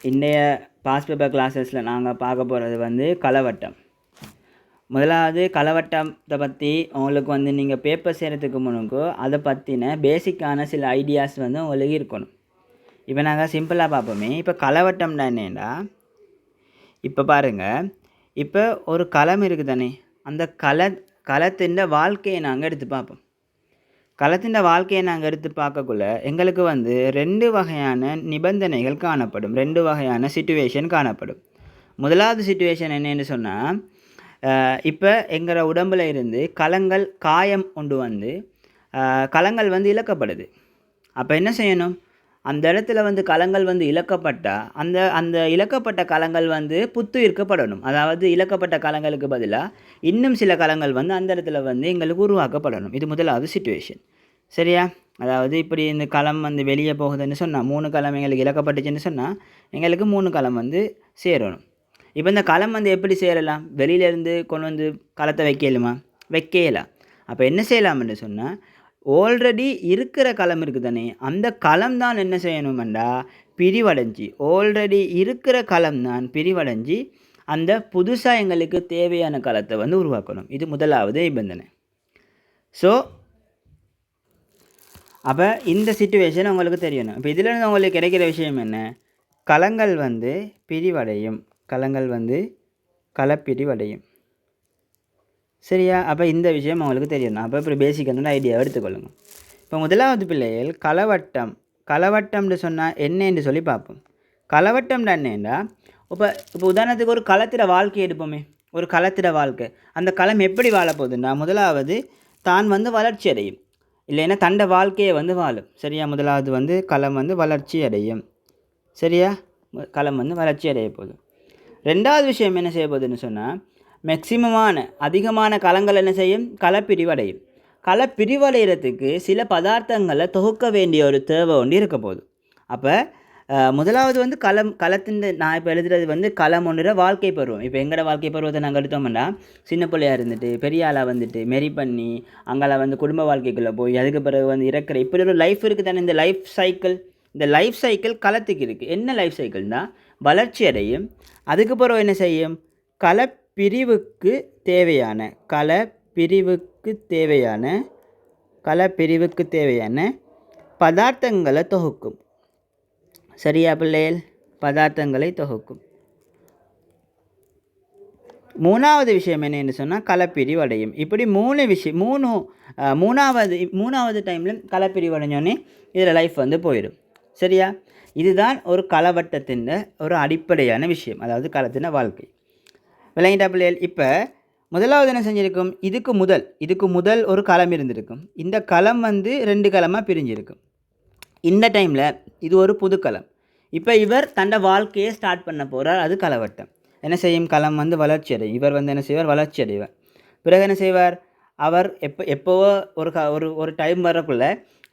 இன்றைய pass paper கிளாஸஸில் நாங்கள் பார்க்க போகிறது வந்து களவட்டம். முதலாவது களவட்டத்தை பற்றி உங்களுக்கு வந்து நீங்கள் பேப்பர் செய்கிறதுக்கு முன்னுக்கு அதை பற்றின பேசிக்கான சில ஐடியாஸ் வந்து உங்களுக்கு இருக்கணும். இப்போ நாங்கள் சிம்பிளாக பார்ப்போமே. இப்போ களவட்டம்னா என்னென்னா, இப்போ பாருங்கள், இப்போ ஒரு களம் இருக்குது தானே, அந்த களத்தின் வாழ்க்கையை நாங்கள் எடுத்து பார்ப்போம். களத்தின் வாழ்க்கையை நாங்கள் எடுத்து பார்க்கக்குள்ள எங்களுக்கு வந்து 2 வகையான நிபந்தனைகள் காணப்படும், 2 வகையான சிச்சுவேஷன் காணப்படும். முதலாவது சிச்சுவேஷன் என்னென்னு சொன்னால், இப்போ எங்களோட உடம்பில் இருந்து காயம் கொண்டு வந்து களங்கள் வந்து இழக்கப்படுது. அப்போ என்ன செய்யணும், அந்த இடத்துல வந்து களங்கள் வந்து இழக்கப்பட்டால் அந்த இழக்கப்பட்ட களங்கள் வந்து புத்துயிர்க்கப்படணும். அதாவது இழக்கப்பட்ட களங்களுக்கு பதிலாக இன்னும் சில களங்கள் வந்து அந்த இடத்துல வந்து எங்களுக்கு உருவாக்கப்படணும். இது முதலாவது சிச்சுவேஷன். சரியா? அதாவது இப்படி இந்த களம் வந்து வெளியே போகுதுன்னு சொன்னால், 3 களம் எங்களுக்கு இழக்கப்பட்டுச்சுன்னு சொன்னால் எங்களுக்கு 3 களம் வந்து சேரணும். இப்போ இந்த களம் வந்து எப்படி சேரலாம்? வெளியிலேருந்து கொண்டு வந்து களத்தை வைக்கலுமா? வைக்கலாம். அப்போ என்ன செய்யலாம்னு சொன்னால், ஆல்ரெடி இருக்கிற களம் இருக்குது தானே, அந்த களம் தான் என்ன செய்யணுமெண்டா பிரிவடைஞ்சி, ஆல்ரெடி இருக்கிற களம் தான் பிரிவடைஞ்சி அந்த புதுசாக எங்களுக்கு தேவையான களத்தை வந்து உருவாக்கணும். இது முதலாவது நிபந்தனை. ஸோ அப்போ இந்த சிச்சுவேஷன் உங்களுக்கு தெரியணும். இப்போ இதிலேருந்து உங்களுக்கு கிடைக்கிற விஷயம் என்ன? களங்கள் வந்து பிரிவடையும், களங்கள் வந்து களப்பிரிவடையும். சரியா? அப்போ இந்த விஷயம் அவங்களுக்கு தெரியணும். அப்போ இப்படி பேசிக்கான ஐடியாவை எடுத்துக்கொள்ளுங்க. இப்போ முதலாவது பிள்ளைகள் களவட்டம்னு சொன்னால் என்னன்னு சொல்லி பார்ப்போம். களவட்டம்னா என்னென்னா, இப்போ உதாரணத்துக்கு ஒரு களத்திட வாழ்க்கை எடுப்போமே. ஒரு களத்திட வாழ்க்கை, அந்த களம் எப்படி வாழ போகுதுன்னா, முதலாவது தான் வந்து வளர்ச்சி அடையும், இல்லைன்னா தண்டை வாழ்க்கையை வந்து வாழும். சரியா? முதலாவது வந்து களம் வந்து வளர்ச்சி அடையும். சரியா? களம் வந்து வளர்ச்சி அடைய போகுது. 2வது விஷயம் என்ன செய்ய போகுதுன்னு சொன்னால், அதிகமான களங்கள் என்ன செய்யும்? களப்பிரிவடையும். களப்பிரிவடைகிறதுக்கு சில பதார்த்தங்களை தொகுக்க வேண்டிய ஒரு தேவை ஒன்று இருக்க போகுது. அப்போ முதலாவது வந்து களத்தின் நான் இப்போ எழுதுறது வந்து களம் ஒன்றுற வாழ்க்கை பருவம். இப்போ எங்களோட வாழ்க்கை பருவத்தை நாங்கள் எடுத்தோம்னா, சின்ன பிள்ளையாக இருந்துட்டு பெரிய ஆளாக வந்துட்டு மெரி பண்ணி அங்கே வந்து குடும்ப வாழ்க்கைக்குள்ளே போய் அதுக்கு பிறகு வந்து இறக்குற இப்படி ஒரு லைஃப் இருக்குது தானே. இந்த லைஃப் சைக்கிள் களத்துக்கு இருக்குது. என்ன லைஃப் சைக்கிள்னா, வளர்ச்சி அடையும், அதுக்கு பிறகு என்ன செய்யும்? களப்பிரிவுக்கு தேவையான பதார்த்தங்களை தொகுக்கும். சரியா பிள்ளைகள்? பதார்த்தங்களை தொகுக்கும். 3வது விஷயம் என்னென்னு சொன்னால், களப்பிரிவடையும். இப்படி 3 விஷயம், மூணாவது டைமில் களப்பிரிவடைஞ்சோடனே இதில் லைஃப் வந்து போயிடும். சரியா? இதுதான் ஒரு களவட்டத்தின் ஒரு அடிப்படையான விஷயம், அதாவது களத்தின வாழ்க்கை. விளங்கிட்டா பிள்ளைகள்? இப்போ முதலாவது என்ன செஞ்சுருக்கும்? இதுக்கு முதல் ஒரு களம் இருந்திருக்கும். இந்த களம் வந்து 2 களமாக பிரிஞ்சிருக்கும். இந்த டைமில் இது ஒரு புது களம். இப்போ இவர் தன்னை வாழ்க்கையை ஸ்டார்ட் பண்ண போகிறார். அது களவட்டம். என்ன செய்யும்? களம் வந்து வளர்ச்சி அடையும். இவர் வந்து என்ன செய்வார்? வளர்ச்சி அடைவார். பிறகு என்ன செய்வார்? அவர் எப்போவோ ஒரு டைம் வரக்குள்ளே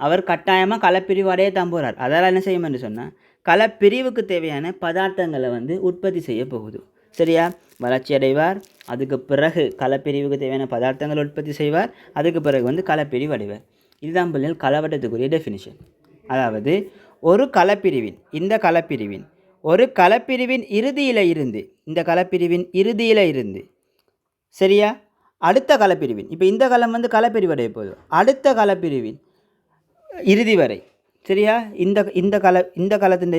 அவர் கட்டாயமாக களப்பிரிவு அடைய தான் போகிறார். அதால் என்ன செய்யும் என்று சொன்னால், களப்பிரிவுக்கு தேவையான பதார்த்தங்களை வந்து உற்பத்தி செய்ய போகுது. சரியா? வளர்ச்சி அடைவார், அதுக்கு பிறகு களப்பிரிவுக்கு தேவையான பதார்த்தங்கள் உற்பத்தி செய்வார், அதுக்கு பிறகு வந்து களப்பிரிவு அடைவார். இதுதான் பிள்ளைகள் களவட்டத்துக்குரிய டெஃபினிஷன். அதாவது ஒரு களப்பிரிவின் ஒரு களப்பிரிவின் இறுதியில் இருந்து சரியா, அடுத்த களப்பிரிவின், இப்போ இந்த களம் வந்து களப்பிரிவு அடைய போகுது, அடுத்த களப்பிரிவின் இறுதி வரை. சரியா? இந்த களத்தின்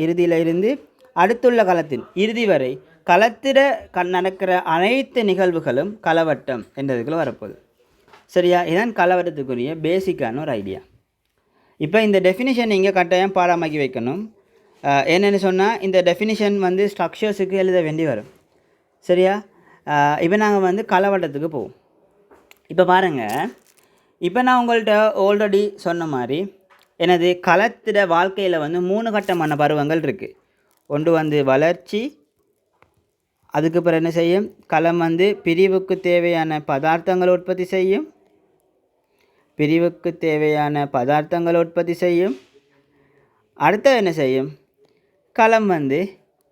இறுதியில் இருந்து அடுத்துள்ள களத்தின் இறுதி வரை களத்திட நடக்கிற அனைத்து நிகழ்வுகளும் களவட்டம் என்றதுக்குள்ள வரப்போகுது. சரியா? இதுதான் களவட்டத்துக்குரிய பேசிக்கான ஒரு ஐடியா. இப்போ இந்த டெஃபினிஷன் நீங்கள் கட்டாயம் பாடமாக்கி வைக்கணும். என்னென்னு சொன்னால், இந்த டெஃபினிஷன் வந்து ஸ்ட்ரக்சர்ஸுக்கு எழுத வேண்டி வரும். சரியா? இப்போ நாங்கள் வந்து களவட்டத்துக்கு போவோம். இப்போ பாருங்கள், இப்போ நான் உங்கள்கிட்ட ஆல்ரெடி சொன்ன மாதிரி எனது களத்திட வாழ்க்கையில் வந்து 3 கட்டமான பருவங்கள் இருக்குது. ஒன்று வந்து வளர்ச்சி, அதுக்கு பிறகு என்ன செய்யும்? களம் வந்து பிரிவுக்கு தேவையான பதார்த்தங்களை உற்பத்தி செய்யும். அடுத்தது என்ன செய்யும்? களம் வந்து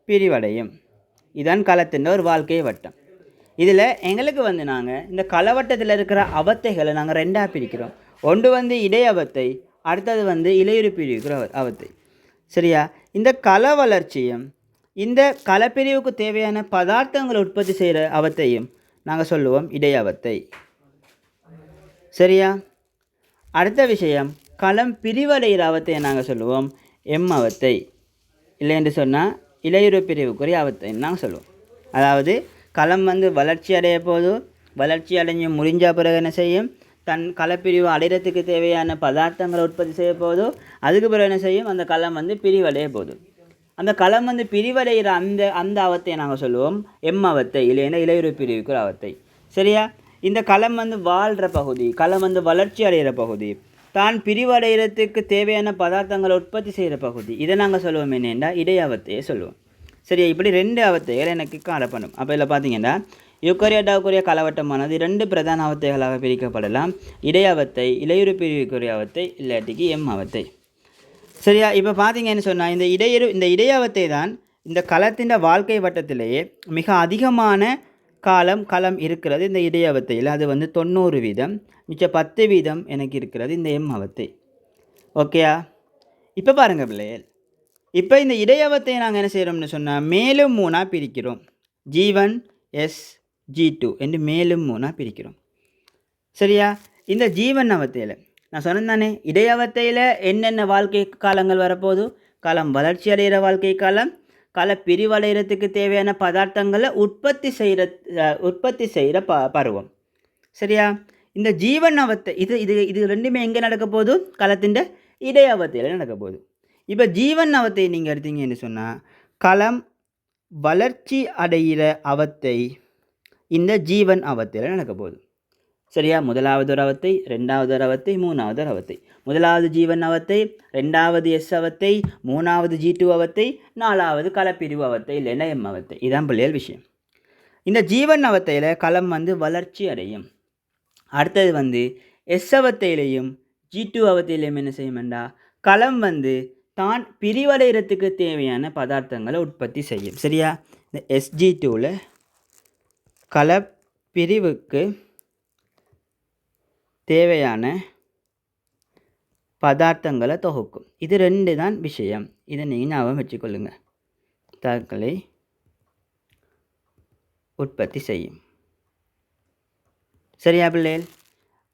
பிரிவடையும். இதுதான் களத்தின் ஒரு வாழ்க்கை வட்டம். இதில் எங்களுக்கு வந்து நாங்கள் இந்த களவட்டத்தில் இருக்கிற அவத்தைகளை நாங்கள் 2ஆக பிரிக்கிறோம். ஒன்று வந்து இடை அவத்தை, அடுத்தது வந்து இலையுறு பிரிவுக்கிற அவத்தை. சரியா? இந்த கள வளர்ச்சியும் இந்த கலப்பிரிவுக்கு தேவையான பதார்த்தங்களை உற்பத்தி செய்கிற அவத்தையும் நாங்கள் சொல்லுவோம் இடையவத்தை. சரியா? அடுத்த விஷயம், களம் பிரிவடைகிற அவத்தையை நாங்கள் சொல்லுவோம் எம் அவத்தை. இல்லை என்று சொன்னால் இலையுறு பிரிவுக்குரிய அவத்தைன்னு நாங்கள் சொல்லுவோம். அதாவது களம் வளர்ச்சி அடைய போது, வளர்ச்சி அடைஞ்சு முடிஞ்ச பிறகு என்ன செய்யும், தன் களப்பிரிவு அடைகிறதுக்கு தேவையான பதார்த்தங்களை உற்பத்தி செய்ய போதோ, அதுக்கு பிறகு என்ன செய்யும், அந்த களம் பிரிவடைய போதும். அந்த களம் பிரிவடைகிற அந்த அவத்தை நாங்கள் சொல்லுவோம் எம் அவத்தை, இல்லைன்னா இலையுறு பிரிவுக்கு அவத்தை. சரியா? இந்த களம் வாழ்கிற பகுதி, களம் வளர்ச்சி அடைகிற பகுதி, தான் பிரிவடைகிறதுக்கு தேவையான பதார்த்தங்களை உற்பத்தி செய்கிற பகுதி, இதை நாங்கள் சொல்லுவோம் என்னென்னா இடையவத்தையே சொல்லுவோம். சரியா? இப்படி 2 அவத்தைகள் எனக்கு காணப்படும். அப்போ இதில் பார்த்தீங்கன்னா யூக்கரியோட்டாவுக்குரிய காலவட்டமானது 2 பிரதான அவத்தைகளாக பிரிக்கப்படலாம். இடையவத்தை, இலையுறு பிரிவுக்குரிய அவத்தை, இல்லாட்டிக்கு எம் அவத்தை. சரியா? இப்போ பார்த்தீங்கன்னு சொன்னால் இந்த இடையவத்தை தான் இந்த களத்தின் வாழ்க்கை வட்டத்திலேயே மிக அதிகமான களம் இருக்கிறது இந்த இடையவத்தையில். அது 90%, மிச்சம் 10% எனக்கு இருக்கிறது இந்த எம் அவத்தை. ஓகேயா? இப்போ பாருங்கள் பிள்ளைகள், இப்போ இந்த இடையவத்தை நாங்கள் என்ன செய்கிறோம்னு சொன்னால் மேலும் 3ஆக பிரிக்கிறோம். G1 S G2 என்று மேலும் 3ஆக பிரிக்கிறோம். சரியா? இந்த G1 அவத்தையில் நான் சொன்னேன் தானே, இடையவத்தையில் என்னென்ன வாழ்க்கை காலங்கள் வரப்போகுது, களம் வளர்ச்சி அடைகிற வாழ்க்கை காலம், கள பிரிவடைகிறதுக்கு தேவையான பதார்த்தங்களை உற்பத்தி செய்கிற பருவம். சரியா? இந்த G1 அவத்தை இது இது இது ரெண்டுமே எங்கே நடக்க போகுது, களத்தின் இடையவத்தையில் நடக்க போகுது. இப்போ G1 அவத்தை நீங்கள் எடுத்தீங்கன்னு சொன்னால் களம் வளர்ச்சி அடைகிற அவத்தை இந்த G1 அவத்தையில் நடக்க போகுது. சரியா? முதலாவது ஒரு அவத்தை, 2வது ஒரு அவத்தை, 3வது ஒரு அவத்தை. முதலாவது G1 அவத்தை, 2வது S அவத்தை, 3வது G2 அவத்தை, 4வது களப்பிரிவு அவத்தை, இல்லைன்னா எம் அவத்தை. இதுதான் பிள்ளைகள் விஷயம். இந்த G1 அவத்தையில் களம் வளர்ச்சி அடையும். அடுத்தது S அவத்தையிலையும் G2 அவத்தையிலையும் என்ன செய்யும்டா, களம் தான் பிரிவடைகிறதுக்கு தேவையான பதார்த்தங்களை உற்பத்தி செய்யும். சரியா? இந்த SG2வில் களப்பிரிவுக்கு தேவையான பதார்த்தங்களை தொகுக்கும். இது 2 தான் விஷயம். இதை நீங்கள் ஞாபகம் வச்சுக்கொள்ளுங்க. தாக்களை உற்பத்தி செய்யும். சரியா பிள்ளைகள்?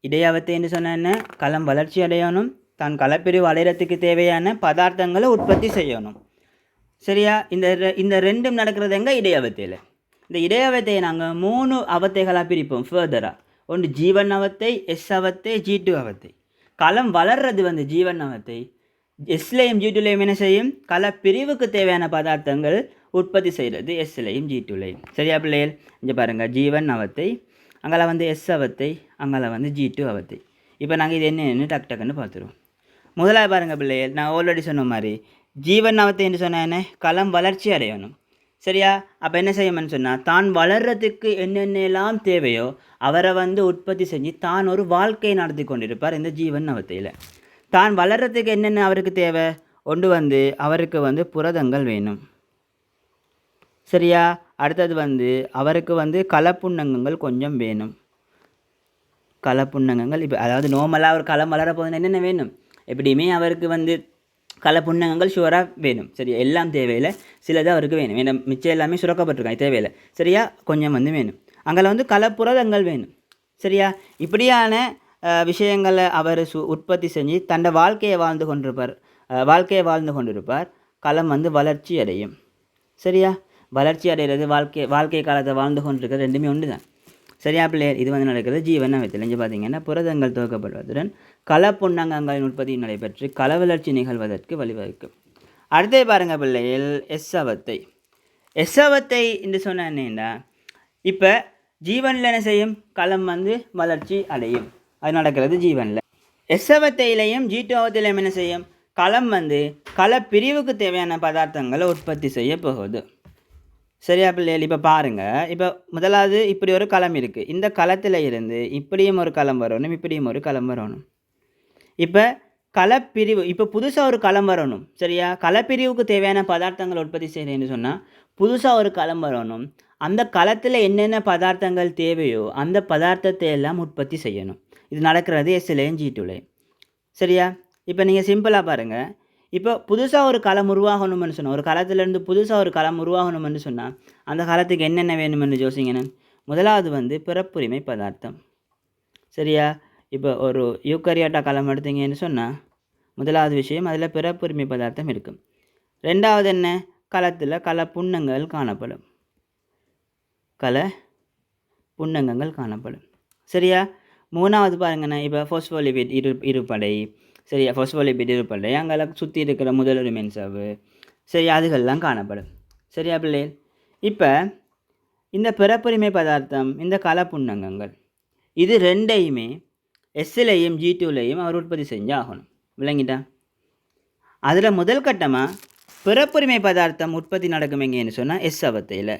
இடையவத்தை என்று சொன்ன என்ன, களம் வளர்ச்சி அடையணும், தான் களப்பிரிவு அடைகிறதுக்கு தேவையான பதார்த்தங்களை உற்பத்தி செய்யணும். சரியா? இந்த 2ம் நடக்கிறது எங்கே, இடையவத்தையில். இந்த இடையவத்தையை நாங்கள் 3 அவத்தைகளாக பிரிப்போம் ஃபர்தராக. ஒன்று G1 அவத்தை, S அவத்தை, G2 அவத்தை. களம் வளர்றது G1 அவத்தை, எஸ்லையும் G2லையும் என்ன செய்யும், களப்பிரிவுக்கு தேவையான பதார்த்தங்கள் உற்பத்தி செய்கிறது எஸ்லையும் G2லையும். சரியா பிள்ளைகள்? இங்கே பாருங்கள், G1 அவத்தை, அங்கே S அவத்தை, அங்கே G2 அவத்தை. இப்போ நாங்கள் இது என்னென்னு டக்குன்னு பார்த்துருவோம். முதலாக பாருங்கள் பிள்ளைகள், நான் ஆல்ரெடி சொன்ன மாதிரி G1 அவத்தை என்று சொன்ன என்ன, களம் வளர்ச்சி அடையணும். சரியா? அப்போ என்ன செய்யணும்னு சொன்னால், தான் வளர்கிறதுக்கு என்னென்னலாம் தேவையோ அவரை உற்பத்தி செஞ்சு தான் ஒரு வாழ்க்கையை நடத்தி கொண்டிருப்பார் இந்த G1 அவத்தையில். தான் வளர்கிறதுக்கு என்னென்ன அவருக்கு தேவை, ஒன்று அவருக்கு புரதங்கள் வேணும். சரியா? அடுத்தது அவருக்கு களப்புண்ணங்கங்கள் கொஞ்சம் வேணும். களப்புண்ணங்கங்கள் இப்போ அதாவது நார்மலாக ஒரு களம் வளர போதுன்னு என்னென்ன வேணும், எப்படியுமே அவருக்கு களப்புண்ணங்கங்கள் ஷுவராக வேணும். சரியா? எல்லாம் தேவையில்லை, சிலது அவருக்கு வேணும். ஏன்னா மிச்சம் எல்லாமே சுரக்கப்பட்டிருக்காங்க, தேவையில்லை. சரியா? கொஞ்சம் வேணும். அங்கே களப்புரதங்கள் வேணும். சரியா? இப்படியான விஷயங்களை அவர் உற்பத்தி செஞ்சு தன்னை வாழ்க்கையை வாழ்ந்து கொண்டிருப்பார். களம் வளர்ச்சி அடையும். சரியா? வளர்ச்சி அடைகிறது, வாழ்க்கை காலத்தை வாழ்ந்து கொண்டிருக்கிறது, ரெண்டுமே ஒன்று தான். சரியா பிள்ளையர்? இது நடக்கிறது G1 அவத்தையில். இங்கே பார்த்தீங்கன்னா புரதங்கள் துவக்கப்படுவதுடன் களப்புண்ணங்கங்களின் உற்பத்தி நடைபெற்று கள வளர்ச்சி நிகழ்வதற்கு வழிவகுக்கும். அடுத்தே பாருங்கள் பிள்ளைகள், S அவத்தை. S அவத்தை என்று சொன்ன என்னென்னா, இப்போ G1ல் என்ன செய்யும், களம் வளர்ச்சி அடையும். அது நடக்கிறது G1ல். S அவத்தையிலையும் G2 அவத்தையிலையும் என்ன செய்யும், களம் களப்பிரிவுக்கு தேவையான பதார்த்தங்களை உற்பத்தி செய்ய போகுது. சரியா பிள்ளைகள்? இப்போ பாருங்கள், இப்போ முதலாவது இப்படி ஒரு களம் இருக்குது. இந்த களத்தில் இருந்து இப்படியும் ஒரு களம் வரணும், இப்படியும் ஒரு களம் வரணும். இப்போ களப்பிரிவு, இப்போ புதுசாக ஒரு களம் வரணும். சரியா? களப்பிரிவுக்கு தேவையான பதார்த்தங்கள் உற்பத்தி செய்கிறேன்னு சொன்னால் புதுசாக ஒரு களம் வரணும். அந்த களத்தில் என்னென்ன பதார்த்தங்கள் தேவையோ அந்த பதார்த்தத்தை எல்லாம் உற்பத்தி செய்யணும். இது நடக்கிறது எஸ்லையும் G2லையும். சரியா? இப்போ நீங்கள் சிம்பிளாக பாருங்கள், இப்போ புதுசாக ஒரு களம் உருவாகணும்னு சொன்னால், ஒரு களத்திலேருந்து புதுசாக ஒரு களம் உருவாகணும்னு சொன்னால் அந்த களத்துக்கு என்னென்ன வேணுமென்று யோசிங்கண்ணே. முதலாவது வந்து பிறப்புரிமை பதார்த்தம். சரியா? இப்போ ஒரு யூக்கரியாட்டா களம் எடுத்தீங்கன்னு சொன்னால் முதலாவது விஷயம் அதில் பிறப்புரிமை பதார்த்தம் இருக்கும். ரெண்டாவது என்ன? களத்தில் கள புன்னங்கள் காணப்படும். கள புன்னங்கங்கள் காணப்படும். சரியா? மூணாவது பாருங்கண்ணா, இப்போ ஃபோஸ்போலிபிட் இருப்படை. சரியா? ஃபோஸ்போலிபிட் இருப்படை அங்கே சுற்றி இருக்கிற முதலுரிமை மென்சாவு. சரி, அதுகள்லாம் காணப்படும். சரியா பிள்ளைகள்? இப்போ இந்த பிறப்புரிமை பதார்த்தம், இந்த கள புன்னங்கங்கள், இது ரெண்டையுமே எஸ்லையும் G2லையும் அவர் உற்பத்தி செஞ்சு ஆகணும். விளங்கிட்டா? அதில் முதல் கட்டமாக பிறப்புரிமை பதார்த்தம் உற்பத்தி நடக்கும் எங்கேன்னு சொன்னால் எஸ் அவத்தையில்.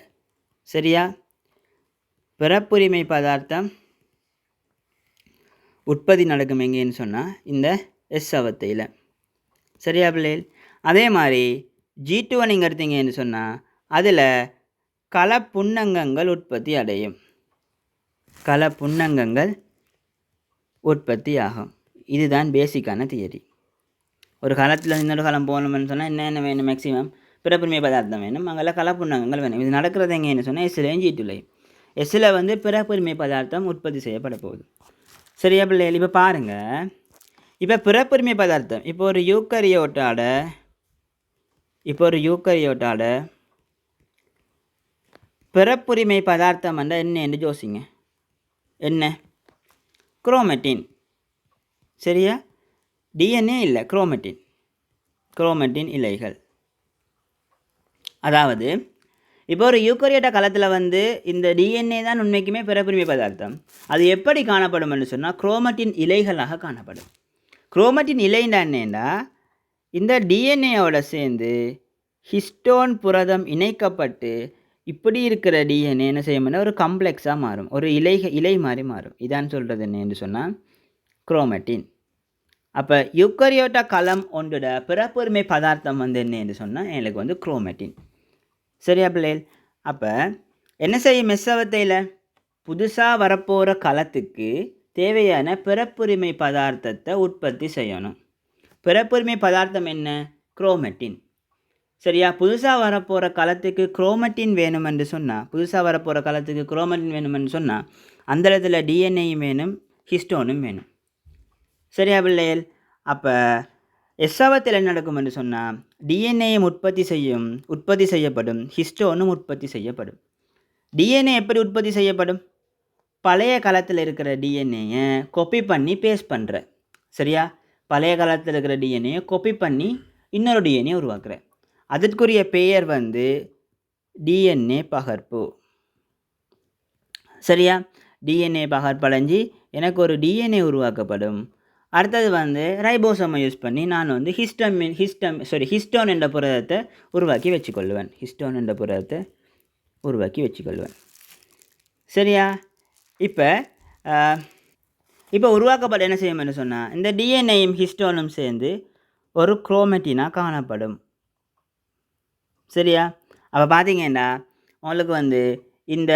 சரியா? பிறப்புரிமை பதார்த்தம் உற்பத்தி நடக்கும் எங்கேன்னு சொன்னால் இந்த எஸ் அவத்தையில். சரியா பிள்ளைகள்? அதே மாதிரி G2 நீங்கள் எடுத்தீங்கன்னு சொன்னால் அதில் கள புன்னங்கங்கள் உற்பத்தி அடையும். கள புன்னங்கங்கள் உற்பத்தி ஆகும். இதுதான் பேசிக்கான தியரி. ஒரு காலத்தில் இன்னொரு காலம் போகணும்னு சொன்னால் என்னென்ன வேணும்? மேக்ஸிமம் பிறப்புரிமை பதார்த்தம் வேணும், அங்கே கள புன்னங்கங்கள் வேணும். இது நடக்கிறது எங்கேன்னு சொன்னால் எஸ்லையும் G2லையும். எஸ்ஸில் வந்து பிறப்புரிமை பதார்த்தம் உற்பத்தி செய்யப்பட போகுது. சரியா பிள்ளைகள்? இப்போ பாருங்கள், இப்போ பிறப்புரிமை பதார்த்தம் இப்போ ஒரு யூக்கரியோட்டாட பிறப்புரிமை பதார்த்தம் என்றால் என்ன என்று யோசிங்க. என்ன? குரோமேட்டின். சரியா? டிஎன்ஏ இல்லை, குரோமேட்டின் இலைகள். அதாவது இப்போ ஒரு யூக்கரியோட்டா களத்தில் வந்து இந்த டிஎன்ஏ தான் உண்மைக்குமே பிறப்புரிமை பதார்த்தம். அது எப்படி காணப்படும்னு சொன்னால் குரோமேட்டின் இலைகளாக காணப்படும். குரோமேட்டின் இலைன்னா என்னென்னா, இந்த டிஎன்ஏவோட சேர்ந்து ஹிஸ்டோன் புரதம் இணைக்கப்பட்டு இப்படி இருக்கிற டிஎன்ஏ என்ன செய்யணும்னா ஒரு காம்ப்ளெக்ஸாக மாறும், ஒரு இலை மாதிரி மாறும். இதான் சொல்கிறது என்னன்னு சொன்னால் குரோமேட்டின். அப்போ யூக்கரியோட்டா களம் ஒன்றோட பிறப்புரிமை பதார்த்தம் வந்து என்னன்னு சொன்னால் எங்களுக்கு வந்து குரோமேட்டின். சரியா பிள்ளைகள்? அப்போ என்ன செய்யும்? மெஸ்ஸவத்தையில் புதுசாக வரப்போகிற களத்துக்கு தேவையான பிறப்புரிமை பதார்த்தத்தை உற்பத்தி செய்யணும். பிறப்புரிமை பதார்த்தம் என்ன? குரோமேட்டின். சரியா? புதுசாக வரப்போகிற களத்துக்கு குரோமேட்டின் வேணுமென்று சொன்னால் அந்த இடத்துல டிஎன்ஏயும் வேணும், ஹிஸ்டோனும் வேணும். சரியா பிள்ளைகள்? அப்போ எஸ்ஸவத்தில் என்ன நடக்கும் என்று சொன்னால் டிஎன்ஏயும் உற்பத்தி செய்யப்படும், ஹிஸ்டோனும் உற்பத்தி செய்யப்படும். டிஎன்ஏ எப்படி உற்பத்தி செய்யப்படும்? பழைய காலத்தில் இருக்கிற டிஎன்ஏயை காப்பி பண்ணி பேஸ்ட் பண்ணுற. சரியா? பழைய காலத்தில் இருக்கிற டிஎன்ஏயை காப்பி பண்ணி இன்னொரு டிஎன்ஏ உருவாக்குற. அதற்குரிய பெயர் வந்து டிஎன்ஏ பகர்ப்பு. சரியா? டிஎன்ஏ பகர்ப்படைஞ்சி எனக்கு ஒரு டிஎன்ஏ உருவாக்கப்படும். அடுத்தது வந்து ரைபோசோமை யூஸ் பண்ணி நான் வந்து ஹிஸ்டோன் என்ற புரதத்தை உருவாக்கி வச்சுக்கொள்வேன். சரியா? இப்போ உருவாக்கப்பட என்ன செய்யும்னு சொன்னால் இந்த டிஎன்ஏயும் ஹிஸ்டோனும் சேர்ந்து ஒரு குரோமேட்டினாக காணப்படும். சரியா? அப்போ பார்த்தீங்கன்னா உங்களுக்கு வந்து இந்த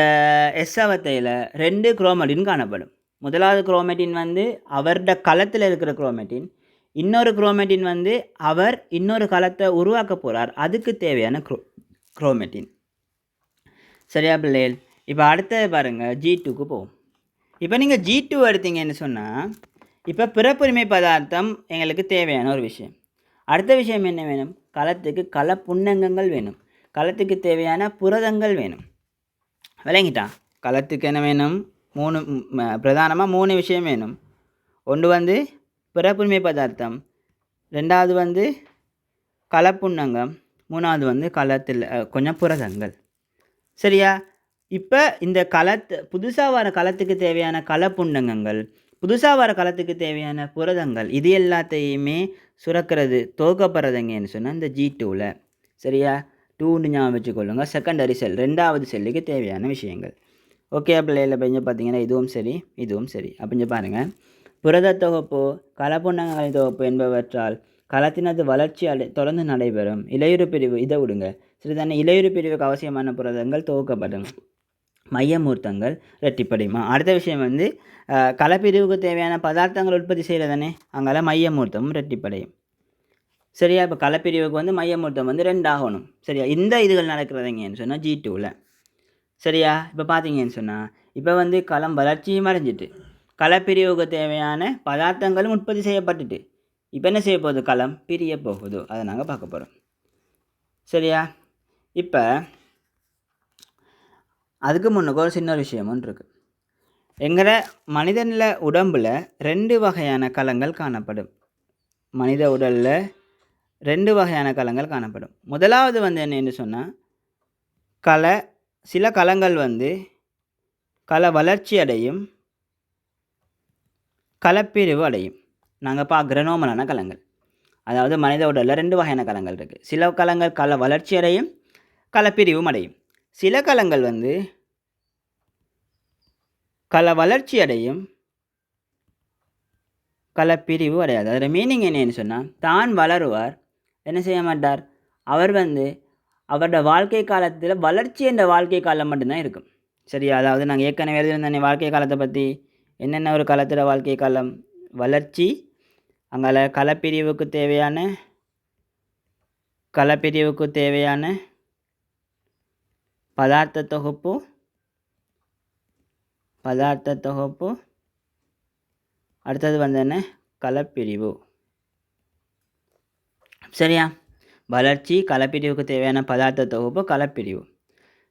எஸ்ஸவத்தையில் 2 குரோமேட்டின் காணப்படும். முதலாவது குரோமேட்டின் வந்து அவரோட களத்தில் இருக்கிற குரோமேட்டின், இன்னொரு குரோமேட்டின் வந்து அவர் இன்னொரு களத்தை உருவாக்க போகிறார், அதுக்கு தேவையான குரோமேட்டின். சரியா பிள்ளைகள்? இப்போ அடுத்தது பாருங்கள், G2க்கு போவோம். இப்போ நீங்கள் G2 எடுத்தீங்கன்னு சொன்னால் இப்போ பிறப்புரிமை பதார்த்தம் எங்களுக்கு தேவையான ஒரு விஷயம். அடுத்த விஷயம் என்ன வேணும்? களத்துக்கு கள புன்னங்கங்கள் வேணும், களத்துக்கு தேவையான புரதங்கள் வேணும். விளங்கிட்டா? களத்துக்கு என்ன வேணும்? பிரதானமாக 3 விஷயம் வேணும். ஒன்று வந்து பிறப்புரிமை பதார்த்தம், ரெண்டாவது வந்து களப்புன்னங்கம், மூணாவது வந்து களத்தில் கொஞ்சம் புரதங்கள். சரியா? இப்போ இந்த புதுசாக வர களத்துக்கு தேவையான களப்புன்னங்கங்கள், புதுசாக வர களத்துக்கு தேவையான புரதங்கள், இது எல்லாத்தையுமே சுரக்கிறது துவக்கப்படுறதுங்கன்னு சொன்னால் இந்த G2வில். சரியா? 2 ஞாபகம் வச்சுக்கொள்ளுங்க. செகண்டரி செல், 2வது செல்லுக்கு தேவையான விஷயங்கள். ஓகே பிள்ளைகளை? இப்போ இங்கே பார்த்தீங்கன்னா இதுவும் சரி. அப்போ இங்கே பாருங்கள், புரத தொகுப்பு களப்புன்னங்களின் தொகுப்பு என்பவற்றால் களத்தினது வளர்ச்சி தொடர்ந்து நடைபெறும். இலையுறு பிரிவு இதை விடுங்க. சரிதானே? இலையுறு பிரிவுக்கு அவசியமான புரதங்கள் துவக்கப்படும், மையமூர்த்தங்கள் இரட்டிப்படையுமா. அடுத்த விஷயம் வந்து களப்பிரிவுக்கு தேவையான பதார்த்தங்கள் உற்பத்தி செய்கிறதானே, அங்கால மையமூர்த்தமும் இரட்டிப்படையும். சரியா? இப்போ கலப்பிரிவுக்கு வந்து மையமூட்டம் வந்து 2 ஆகணும். சரியா? இந்த இதுகள் நடக்கிறதுங்கன்னு சொன்னா G2ல. சரியா? இப்போ பார்த்தீங்கன்னு சொன்னா, இப்போ வந்து களம் வளர்ச்சியும் அடைஞ்சிட்டு, கலப்பிரிவுக்கு தேவையான பதார்த்தங்களும் உற்பத்தி செய்யப்பட்டுட்டு, இப்போ என்ன செய்ய போகுது களம்? பிரிய போகுது. அத நாங்க பார்க்க போறோம். சரியா? இப்ப அதுக்கு முன்னுக்கு ஒரு சின்ன விஷயம் ஒன்று இருக்கு. எங்கட மனிதன்ல உடம்புல 2 வகையான கலங்கள் காணப்படும். மனித உடல்ல 2 வகையான கலங்கள் காணப்படும். முதலாவது வந்து என்னன்னு சொன்னா, கல சில கலங்கள் வந்து கல வளர்ச்சி அடையும், கலப்பிரிவு அடையும். நாங்க பார்க்குற நார்மலான கலங்கள். அதாவது மனித உடல்ல 2 வகையான கலங்கள் இருக்கு. சில கலங்கள் கல வளர்ச்சி அடையும், கலப்பிரிவும் அடையும். சில கலங்கள் வந்து கல வளர்ச்சி அடையும், கலப்பிரிவு அடையாது. அதோட மீனிங் என்னன்னு சொன்னா, தான் வளருவார், என்ன செய்ய மாட்டார்? அவர் வந்து அவரோட வாழ்க்கை காலத்துல வளர்ச்சி என்ற வாழ்க்கை காலம் மட்டும்தான் இருக்கும். சரியா? அதாவது நாங்க ஏற்கனவே எழுதியிருந்தோனே வாழ்க்கை காலத்த பத்தி. என்னென்ன ஒரு காலத்துல வாழ்க்கை காலம்? வளர்ச்சி, அங்கால கலப்பிரிவுக்கு தேவையான பதார்த்த தொகுப்பு, அடுத்தது வந்து என்ன? கலப்பிரிவு. சரியா? வளர்ச்சி, கலப்பிரிவுக்கு தேவையான பதார்த்த தொகுப்பு, கலப்பிரிவு.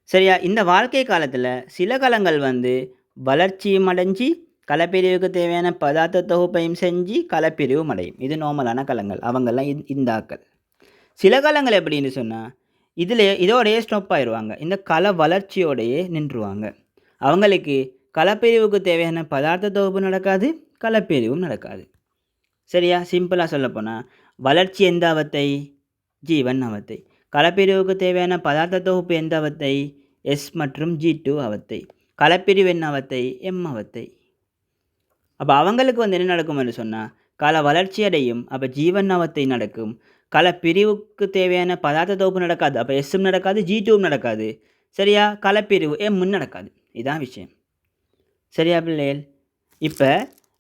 சரியா? இந்த வாழ்க்கை காலத்துல சில கலங்கள் வந்து வளர்ச்சியும் அடைஞ்சு, கலப்பிரிவுக்கு தேவையான பதார்த்த தொகுப்பையும் செஞ்சு கலப்பிரிவும் அடையும். இது நார்மலான கலங்கள். அவங்கெல்லாம் இந்த ஆக்கள். சில கலங்கள் எப்படின்னு சொன்னா, இதோடயே ஸ்டாப் ஆயிருவாங்க. இந்த கல வளர்ச்சியோடையே நின்றுவாங்க. அவங்களுக்கு கலப்பிரிவுக்கு தேவையான பதார்த்த தொகுப்பு நடக்காது, கலப்பிரிவும் நடக்காது. சரியா? சிம்பிளா சொல்லப்போனா, வளர்ச்சி எந்த அவத்தை? G1 அவத்தை. கலப்பிரிவுக்கு தேவையான பதார்த்த தொகுப்பு எந்த அவத்தை? S மற்றும் G2 அவத்தை. கலப்பிரிவு என்ன அவத்தை? M அவத்தை. அப்ப அவங்களுக்கு வந்து என்ன நடக்கும்னு சொன்னா, கல வளர்ச்சி அடையும். அப்ப G1 அவத்தை நடக்கும். கலப்பிரிவுக்கு தேவையான பதார்த்த தொகுப்பு நடக்காது. அப்ப Sம் நடக்காது, G2ம் நடக்காது. சரியா? கலப்பிரிவு Mம் நடக்காது. இதான் விஷயம். சரியா பிள்ளைகள்? இப்ப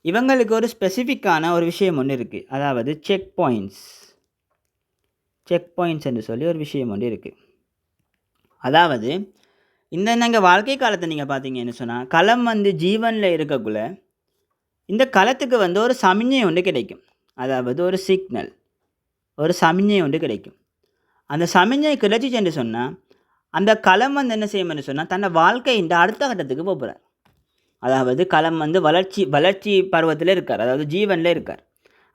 இவங்களுக்கு ஒரு ஸ்பெசிஃபிக்கான ஒரு விஷயம் ஒன்று இருக்கு. அதாவது செக் பாயிண்ட்ஸ் என்று சொல்லி ஒரு விஷயம் ஒன்று இருக்கு. அதாவது இந்த வாழ்க்கை காலத்தை நீங்க பார்த்தீங்கன்னு சொன்னா, களம் வந்து ஜீவன்ல இருக்கக்குள்ள இந்த களத்துக்கு வந்து ஒரு சமிஞ்ஞை ஒன்று கிடைக்கும். அதாவது ஒரு சிக்னல், ஒரு சமிஞ்ஞை ஒன்று கிடைக்கும். அந்த சமிஞ்ஞை கிடைச்சிச்சுன்னு சொன்னா, அந்த களம் வந்து என்ன செய்யும்னு சொன்னா, தன்னை வாழ்க்கையின் அடுத்த கட்டத்துக்கு போகிறார். அதாவது களம் வந்து வளர்ச்சி பருவத்தில் இருக்கார். அதாவது ஜீவன்ல இருக்கார்.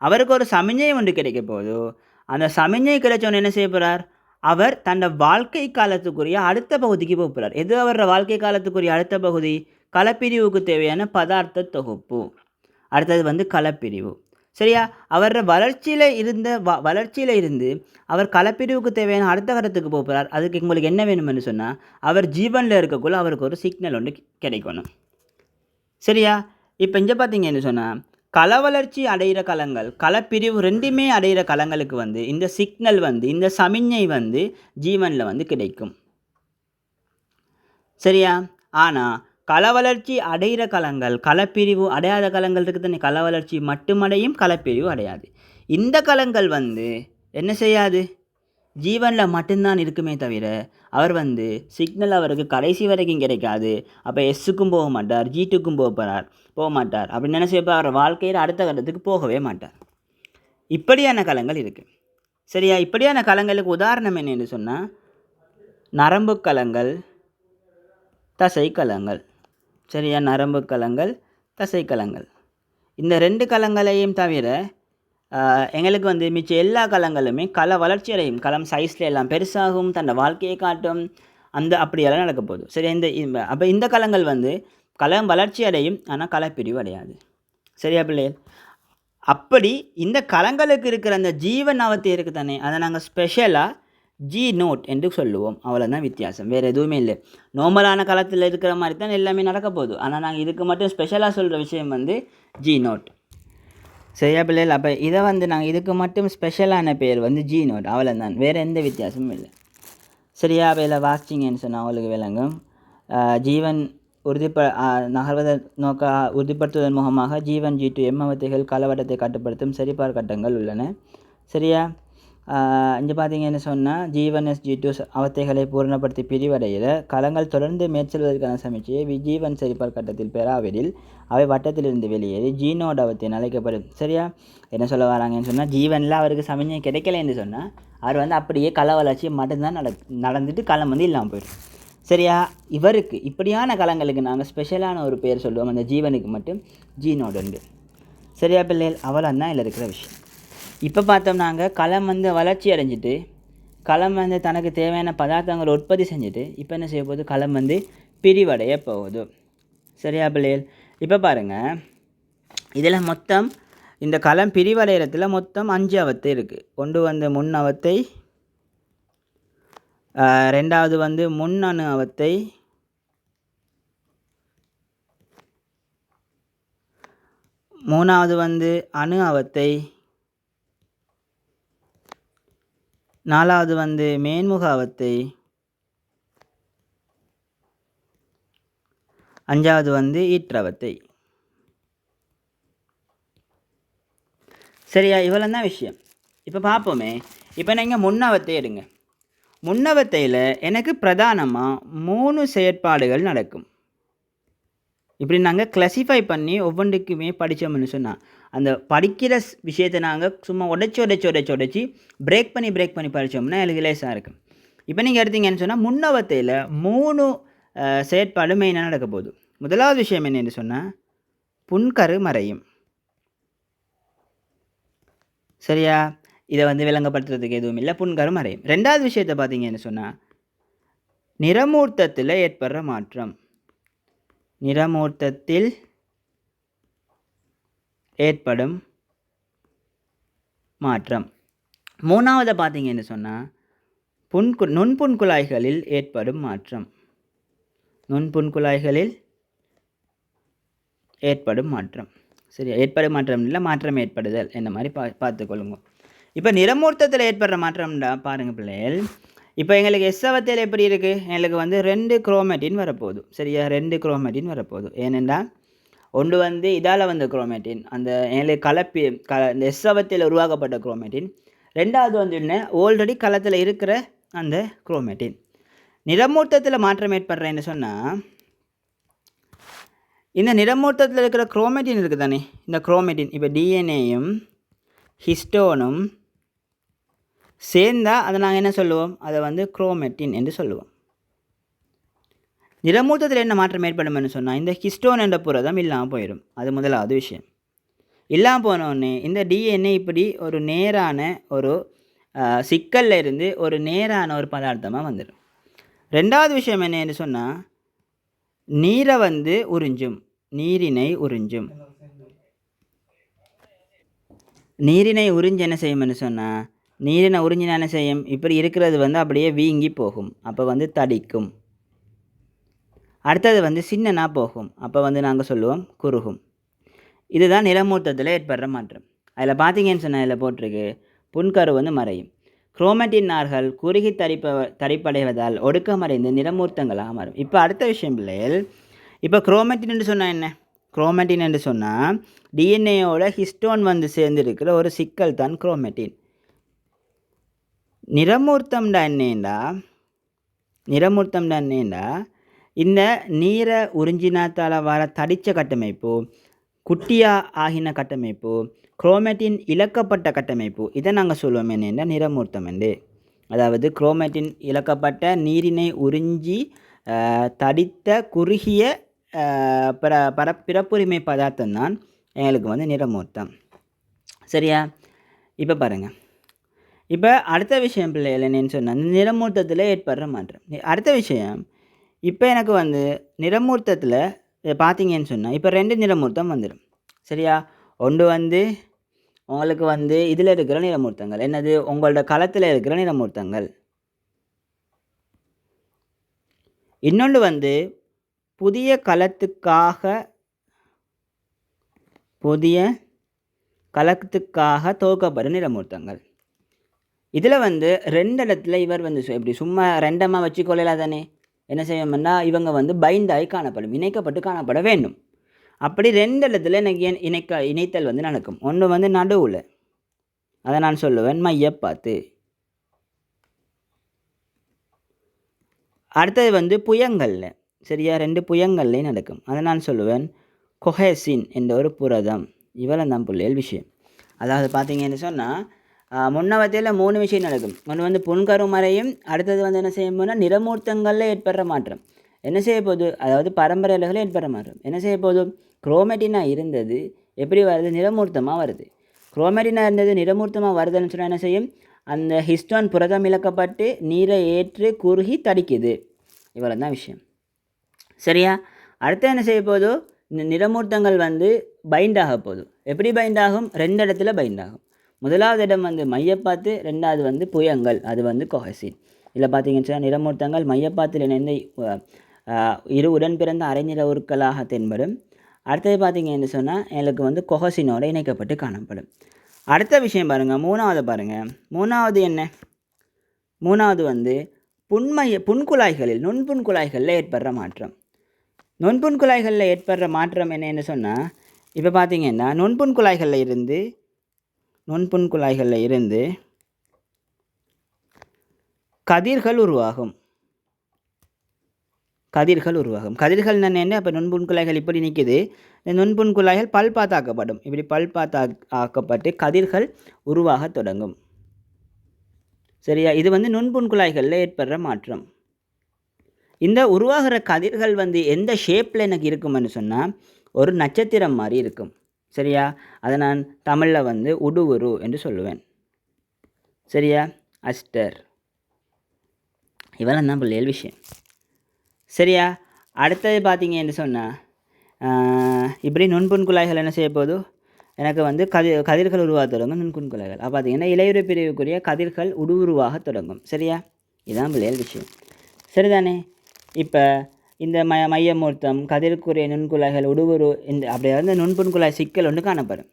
அவருக்கு ஒரு சமிஞ்ஞை ஒன்று கிடைக்க போதோ, அந்த சமிஞ்ஞை கிடைச்சவொன்னு என்ன செய்ய போகிறார்? அவர் தன்னோட வாழ்க்கை காலத்துக்குரிய அடுத்த பகுதிக்கு போகிறார். எது அவரோட வாழ்க்கை காலத்துக்குரிய அடுத்த பகுதி? கலப்பிரிவுக்கு தேவையான பதார்த்த தொகுப்பு. அடுத்தது வந்து கலப்பிரிவு. சரியா? அவரோட வளர்ச்சியில் இருந்து அவர் கலப்பிரிவுக்கு தேவையான அடுத்த கட்டத்துக்கு போகிறார். அதுக்கு உங்களுக்கு என்ன வேணும்னு சொன்னால், அவர் ஜீவனில் இருக்கக்குள்ள அவருக்கு ஒரு சிக்னல் ஒன்று கிடைக்கணும். சரியா? இப்போ இங்கே பார்த்தீங்கன்னு சொன்னால், கள வளர்ச்சி அடைகிற களங்கள், கலப்பிரிவு ரெண்டுமே அடைகிற களங்களுக்கு வந்து இந்த சிக்னல் வந்து, இந்த சமிஞ்ஞை வந்து ஜீவனில் வந்து கிடைக்கும். சரியா? ஆனால் கள வளர்ச்சி அடைகிற களங்கள், கலப்பிரிவு அடையாத களங்கள் இருக்குது தானே. கள வளர்ச்சி மட்டுமடையும், கலப்பிரிவு அடையாது. இந்த களங்கள் வந்து என்ன செய்யாது? ஜீவனில் மட்டும்தான் இருக்குமே தவிர, அவர் வந்து சிக்னல் அவருக்கு கடைசி வரைக்கும் கிடைக்காது. அப்போ எஸ்ஸுக்கும் போக மாட்டார், G2க்கும் போக மாட்டார். அப்படின்னு என்ன செய்யப்போ அவர் வாழ்க்கையில் அடுத்த கட்டத்துக்கு போகவே மாட்டார். இப்படியான களங்கள் இருக்குது. சரியா? இப்படியான களங்களுக்கு உதாரணம் என்னன்னு சொன்னால், நரம்பு களங்கள், தசை களங்கள். சரியா? நரம்பு களங்கள், தசை களங்கள். இந்த 2 களங்களையும் தவிர எங்களுக்கு வந்து மிச்ச எல்லா களங்களுமே கள வளர்ச்சி அடையும். களம் சைஸில் எல்லாம் பெருசாகும், தன்னோட வாழ்க்கையை காட்டும், அப்படியெல்லாம் நடக்க போகுது. சரி, அப்போ இந்த களங்கள் வந்து களம் வளர்ச்சி அடையும், ஆனால் கலப்பிரிவு அடையாது. சரியா பிள்ளைகள்? அப்படி இந்த களங்களுக்கு இருக்கிற அந்த ஜீவன் அவத்தை இருக்குது தானே, அதை நாங்கள் ஸ்பெஷலாக G0 என்று சொல்லுவோம். அவ்வளோதான் வித்தியாசம், வேறு எதுவுமே இல்லை. நார்மலான களத்தில் இருக்கிற மாதிரி தான் எல்லாமே நடக்க போகுது. ஆனால் நாங்கள் இதுக்கு மட்டும் ஸ்பெஷலாக சொல்கிற விஷயம் வந்து G0. சரியா பிள்ளைகள்? அப்போ இதை வந்து நாங்கள் இதுக்கு மட்டும் ஸ்பெஷலான பேர் வந்து G0. அவ்வளோதான், வேறு எந்த வித்தியாசமும் இல்லை. சரியா? அப்போ இதில் வாசிச்சிங்கன்னு சொன்னால் அவங்களுக்கு விளங்கும். ஜீவன் நகர்வதை உறுதிப்படுத்துவதன் முகமாக G1, G2, M அவத்தைகள் காலவட்டத்தை கட்டுப்படுத்தும் சரிபார் கட்டங்கள் உள்ளன. சரியா? இங்கே பார்த்தீங்கன்னு சொன்னால் G1S G2 அவத்தைகளை பூரணப்படுத்தி பிரிவடையில் களங்கள் தொடர்ந்து மேற்செல்வதற்கான சமீட்சையை G1 சரிபார் கட்டத்தில் பெறாவிடில் அவை வட்டத்திலிருந்து வெளியேறி ஜீனோட் அவத்தின் அழைக்கப்படும். சரியா, என்ன சொல்ல வராங்கன்னு சொன்னால் G1ல் அவருக்கு சமீட்சை கிடைக்கலன்னு சொன்னால் அவர் வந்து அப்படியே கள வளர்ச்சி மட்டும்தான் நடந்துட்டு களம் வந்து இல்லாமல் போயிடும். சரியா, இவருக்கு இப்படியான களங்களுக்கு நாங்கள் ஸ்பெஷலான ஒரு பேர் சொல்லுவோம். அந்த G1க்கு மட்டும் ஜீனோட் உண்டு. சரியா பிள்ளைகள், அவ்வளோ தான் இதில் இருக்கிற விஷயம். இப்போ பார்த்தோம், நாங்கள் களம் வந்து வளர்ச்சி அடைஞ்சிட்டு களம் வந்து தனக்கு தேவையான பதார்த்தங்களை உற்பத்தி செஞ்சுட்டு இப்போ என்ன செய்ய போகுது, களம் வந்து பிரிவடைய போகுது. சரியா பிள்ளைகள், இப்போ பாருங்கள், இதில் மொத்தம் இந்த களம் பிரிவடைகிறதுல மொத்தம் 5 அவத்தை இருக்குது. ஒன்று வந்து முன் அவத்தை, ரெண்டாவது வந்து முன்னணு அவத்தை, மூணாவது வந்து அணு அவத்தை, நாலாவது வந்து மேன்முக அவத்தை, அஞ்சாவது வந்து ஈற்றவத்தை. சரியா, இவ்வளோ தான் விஷயம். இப்போ பார்ப்போமே. இப்போ நீங்கள் முன்னவத்தை எடுங்க. முன்னவத்தையில் எனக்கு பிரதானமாக 3 செயற்பாடுகள் நடக்கும். இப்படி நாங்கள் கிளாசிஃபை பண்ணி ஒவ்வொன்றுக்குமே படித்தோம்னு சொன்னால் அந்த படிக்கிற விஷயத்தை நாங்கள் சும்மா உடைச்சி பிரேக் பண்ணி படித்தோம்னா எனக்கு லேசாக இருக்கும். இப்போ நீங்கள் எடுத்தீங்கன்னு சொன்னால் முன்னவத்தையில் 3 செயற்பாடு மெயினாக நடக்க போகுது. முதலாவது விஷயம் என்னென்னு சொன்னால் புன்கரு மறையும். சரியா, இதை வந்து விளங்கப்படுத்துறதுக்கு எதுவும் இல்லை, புன்கரு மறையும். ரெண்டாவது விஷயத்தை பார்த்தீங்கன்னு சொன்னால் நிறமூர்த்தத்தில் ஏற்படுற மாற்றம். நிறமூர்த்தத்தில் ஏற்படும் மாற்றம். மூணாவது பார்த்தீங்கன்னு சொன்னால் நுண்புன்குழாய்களில் ஏற்படும் மாற்றம். நுண்புன்குழாய்களில் ஏற்படும் மாற்றம். சரி, ஏற்படும் மாற்றம் இல்லை, மாற்றம் ஏற்படுதல் என்ன மாதிரி பார்த்துக்கொள்ளுங்க. இப்போ நிறமூர்த்தத்தில் ஏற்படுற மாற்றம்டா பாருங்கள் பிள்ளைகள். இப்போ எங்களுக்கு எஸ்ஸவத்தையில் எப்படி இருக்குது, எங்களுக்கு வந்து 2 குரோமேட்டின் வரப்போகுது. சரியா, 2 குரோமேட்டின் வரப்போகுது. ஏனென்றா ஒன்று வந்து இதால் வந்த குரோமேட்டின், அந்த எங்களுக்கு இந்த எஸ்ஸவத்தையில் உருவாக்கப்பட்ட குரோமேட்டின். ரெண்டாவது வந்து என்ன, ஆல்ரெடி களத்தில் இருக்கிற அந்த குரோமேட்டின். நிறமூர்த்தத்தில் மாற்றம் ஏற்படுறேன்னு சொன்னால் இந்த நிறமூர்த்தத்தில் இருக்கிற குரோமேட்டின் இருக்குது தானே, இந்த குரோமேட்டின் இப்போ டிஎன்ஏயும் ஹிஸ்டோனும் சேர்ந்தால் அதை நாங்கள் என்ன சொல்லுவோம், அதை வந்து குரோமேட்டின் என்று சொல்லுவோம். நிறமூர்த்தத்தில் என்ன மாற்றம் ஏற்படும்னு சொன்னால் இந்த ஹிஸ்டோன் என்ற புரதம் இல்லாமல் போயிடும். அது முதலாவது விஷயம். இல்லாமல் போனோடனே இந்த டிஎன்ஏ இப்படி ஒரு நேரான ஒரு சிக்கலில் இருந்து ஒரு நேரான ஒரு பதார்த்தமாக வந்துடும். ரெண்டாவது விஷயம் என்னன்னு சொன்னால் நீரை வந்து உறிஞ்சும், நீரினை உறிஞ்சும். நீரினை உறிஞ்சு என்ன செய்யும்னு சொன்னால் நீரினை உறிஞ்சினா என்ன செய்யும், இப்படி இருக்கிறது வந்து அப்படியே வீங்கி போகும், அப்போ வந்து தடிக்கும். அடுத்தது வந்து சின்னனா போகும், அப்போ வந்து நாங்கள் சொல்லுவோம் குறுகும். இதுதான் நிறமூர்த்தத்தில் ஏற்படுற மாற்றம். அதில் பார்த்தீங்கன்னு சொன்னால் இதில் போட்டிருக்கு புன்கரு வந்து மறையும். குரோமேட்டின் நார்கள் குறுகி தரிப்படைவதால் ஒடுக்கமடைந்து நிறமூர்த்தங்களாக மாறும். இப்போ அடுத்த விஷயம் பிள்ளைகள், இப்போ குரோமேட்டின் என்று சொன்னால் என்ன, குரோமேட்டின் என்று சொன்னால் டிஎன்ஏயோட ஹிஸ்டோன் வந்து சேர்ந்து இருக்கிற ஒரு சிக்கல் தான் குரோமேட்டின். நிறமூர்த்தம்டா என்னேண்டா இந்த நீரை உறிஞ்சினத்தால் வர தடித்த கட்டமைப்பு, குட்டியாக ஆகின கட்டமைப்பு, குரோமேட்டின் இழக்கப்பட்ட கட்டமைப்பு, இதை நாங்கள் சொல்லுவோம் என்னென்னா நிறமூர்த்தம் என்று. அதாவது குரோமேட்டின் இழக்கப்பட்ட நீரினை உறிஞ்சி தடித்த குறுகிய பிறப்புரிமை பதார்த்தம் தான் எங்களுக்கு வந்து நிறமூர்த்தம். சரியா, இப்போ பாருங்கள். இப்போ அடுத்த விஷயம் பிள்ளைகள் என்னென்னு சொன்னால் நிறமூர்த்தத்தில் ஏற்படுற மாற்றம். அடுத்த விஷயம், இப்போ எனக்கு வந்து நிறமூர்த்தத்தில் பார்த்தீங்கன்னு சொன்னால் இப்போ 2 நிறமூர்த்தம் வந்துடும். சரியா, ஒன்று வந்து உங்களுக்கு வந்து இதில் இருக்கிற நிறமூர்த்தங்கள், என்னது உங்களோட களத்தில் இருக்கிற நிறமூர்த்தங்கள். இன்னொன்று வந்து புதிய களத்துக்காக துவக்கப்படும் நிறமூர்த்தங்கள். இதில் வந்து 2 இடத்துல இவர் வந்து எப்படி சும்மா ரெண்டமாக வச்சுக்கொள்ளலாம் தானே, என்ன செய்வோம்னா இவங்க வந்து பைண்டாகி காணப்படும், இணைக்கப்பட்டு காணப்பட வேண்டும். அப்படி 2 இடத்துல எனக்கு இணைத்தல் வந்து நடக்கும். ஒன்று வந்து நடுவில், அதை நான் சொல்லுவேன் மையப்பாத்து. அடுத்தது வந்து புயங்களில், சரியா, 2 புயங்கள்லேயும் நடக்கும். அதை நான் சொல்லுவேன் கொஹெசின் என்ற ஒரு புரதம். இவ்வளோ தான் பிள்ளைகள் விஷயம். அதாவது பார்த்தீங்கன்னு சொன்னால் முன்னவத்தையில் 3 விஷயம் நடக்கும். ஒன்று வந்து புன்கருமறையும், அடுத்தது வந்து என்ன செய்ய போனால் நிறமூர்த்தங்களில் ஏற்படுற மாற்றம் என்ன செய்ய போகுது, அதாவது பரம்பரை இலைகளில் ஏற்படுற மாற்றம் என்ன செய்ய போகுது, குரோமேட்டினாக இருந்தது எப்படி வருது, நிறமூர்த்தமாக வருது. குரோமேட்டினாக இருந்தது நிறமூர்த்தமாக வருதுன்னு சொன்னால் என்ன செய்யும், அந்த ஹிஸ்டோன் புரதம் இழக்கப்பட்டு நீரை ஏற்று குறுகி தடிக்குது. இவ்வளோ தான் விஷயம், சரியா. அடுத்து என்ன செய்ய போதோ, நிறமூர்த்தங்கள் வந்து பைண்ட் ஆக போகுது. எப்படி பைண்ட் ஆகும், 2 இடத்துல பைண்ட் ஆகும். முதலாவது இடம் வந்து மையப்பாத்து, 2வது வந்து புயங்கள், அது வந்து கொஹெசின். இதில் பார்த்தீங்கன்னு சொன்னால் நிறமூர்த்தங்கள் மையப்பாத்தில் இணைந்த இரு உடன் பிறந்த அரைநிற உருக்களாக தென்படும். அடுத்தது பார்த்தீங்கன்னு சொன்னால் எனக்கு வந்து கொஹெசினோடு இணைக்கப்பட்டு காணப்படும். அடுத்த விஷயம் பாருங்கள், 3வது பாருங்கள். 3வது என்ன, 3வது வந்து புன்குழாய்களில், நுண்புன்குழாய்களில் ஏற்படுற மாற்றம். நுண்புன்குழாய்களில் ஏற்படுற மாற்றம் என்னென்னு சொன்னால், இப்போ பார்த்தீங்கன்னா நுண்புன்குழாய்களில் இருந்து கதிர்கள் உருவாகும். கதிர்கள் என்ன, அப்போ நுண்புன்குழாய்கள் இப்படி நிற்குது. இந்த நுண்புன்குழாய்கள் பல்பாத்தாக்கப்படும். இப்படி பல்பாத்தாக்கப்பட்டு கதிர்கள் உருவாக தொடங்கும், சரியா. இது வந்து நுண்புன்குழாய்களில் ஏற்படுற மாற்றம். இந்த உருவாகிற கதிர்கள் வந்து எந்த ஷேப்பில் எனக்கு இருக்குமென்னு சொன்னால் ஒரு நட்சத்திரம் மாதிரி இருக்கும், சரியா. அதை நான் தமிழில் வந்து உடுவுரு என்று சொல்லுவேன், சரியா. அஸ்டர். இவ்வளோ தான் பிள்ளைகள் விஷயம், சரியா. அடுத்தது பார்த்தீங்க என்று சொன்னால் இப்படி நுண்புன்குழாய்கள் என்ன செய்ய போதும், எனக்கு வந்து கதிர்கள் உருவாக தொடங்கும். நுண்புன்குழாய்கள் அப்போ பார்த்தீங்கன்னா இலையுறை பிரிவுக்குரிய கதிர்கள் உருவாக தொடங்கும், சரியா. இதுதான் பிள்ளைகள் விஷயம், சரிதானே. இப்போ இந்த மையமூர்த்தம், கதிர்க்குரிய நுண்குழாய்கள், உடுவுரு, இந்த அப்படியே வந்து நுண்புன்குழாய் சிக்கல் ஒன்று காணப்படும்,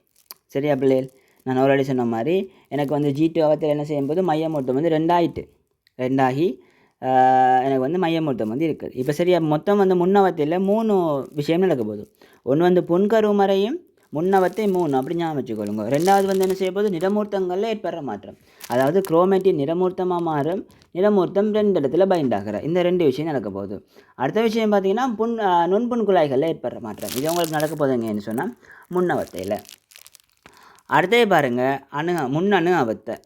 சரியா பிள்ளைகள். நான் ஆல்ரெடி சொன்ன மாதிரி எனக்கு வந்து G2 அவத்தில் என்ன செய்யும்போது மையமூர்த்தம் வந்து 2ஆகி எனக்கு வந்து மையமூர்த்தம் வந்து இருக்குது. இப்போ சரியா, மொத்தம் வந்து முன்னவத்தில் 3 விஷயம் நடக்க போகுது. ஒன்று வந்து புன்கருமறையும், முன்னவத்தை 3 அப்படி ஞாபகம் வச்சுக்கொள்ளுங்க. 2வது வந்து என்ன செய்ய போது, நிறமூர்த்தங்களில் ஏற்படுற மாற்றம். அதாவது குரோமேட்டின் நிறமூர்த்தமாக மாறும், நிறமூர்த்தம் 2 இடத்துல பைண்ட் ஆகிற, இந்த 2 விஷயம் நடக்க போகுது. அடுத்த விஷயம் பார்த்தீங்கன்னா நுண்புன்குழாய்களில் ஏற்படுற மாற்றம். இது உங்களுக்கு நடக்க போதுங்கன்னு சொன்னால் முன்னவத்தையில். அடுத்தது பாருங்கள், முன்னணு அவத்தை.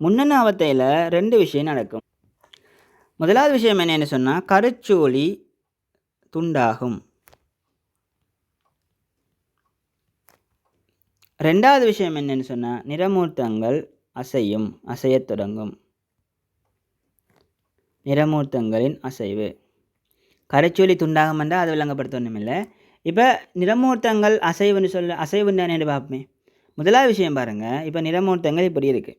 முன்னணு அவத்தையில் 2 விஷயம் நடக்கும். முதலாவது விஷயம் என்னென்னு சொன்னால் கருச்சோழி துண்டாகும். 2வது விஷயம் என்னென்னு சொன்னால் நிறமூர்த்தங்கள் அசையத் தொடங்கும். நிறமூர்த்தங்களின் அசைவு. கரைச்சொலி துண்டாகும் என்றால் அது விளங்கப்படுத்தணும் இல்லை. இப்போ நிறமூர்த்தங்கள் அசைவுன்னு என்ன பார்ப்போமே. முதலாவது விஷயம் பாருங்கள், இப்போ நிறமூர்த்தங்கள் இப்படி இருக்குது,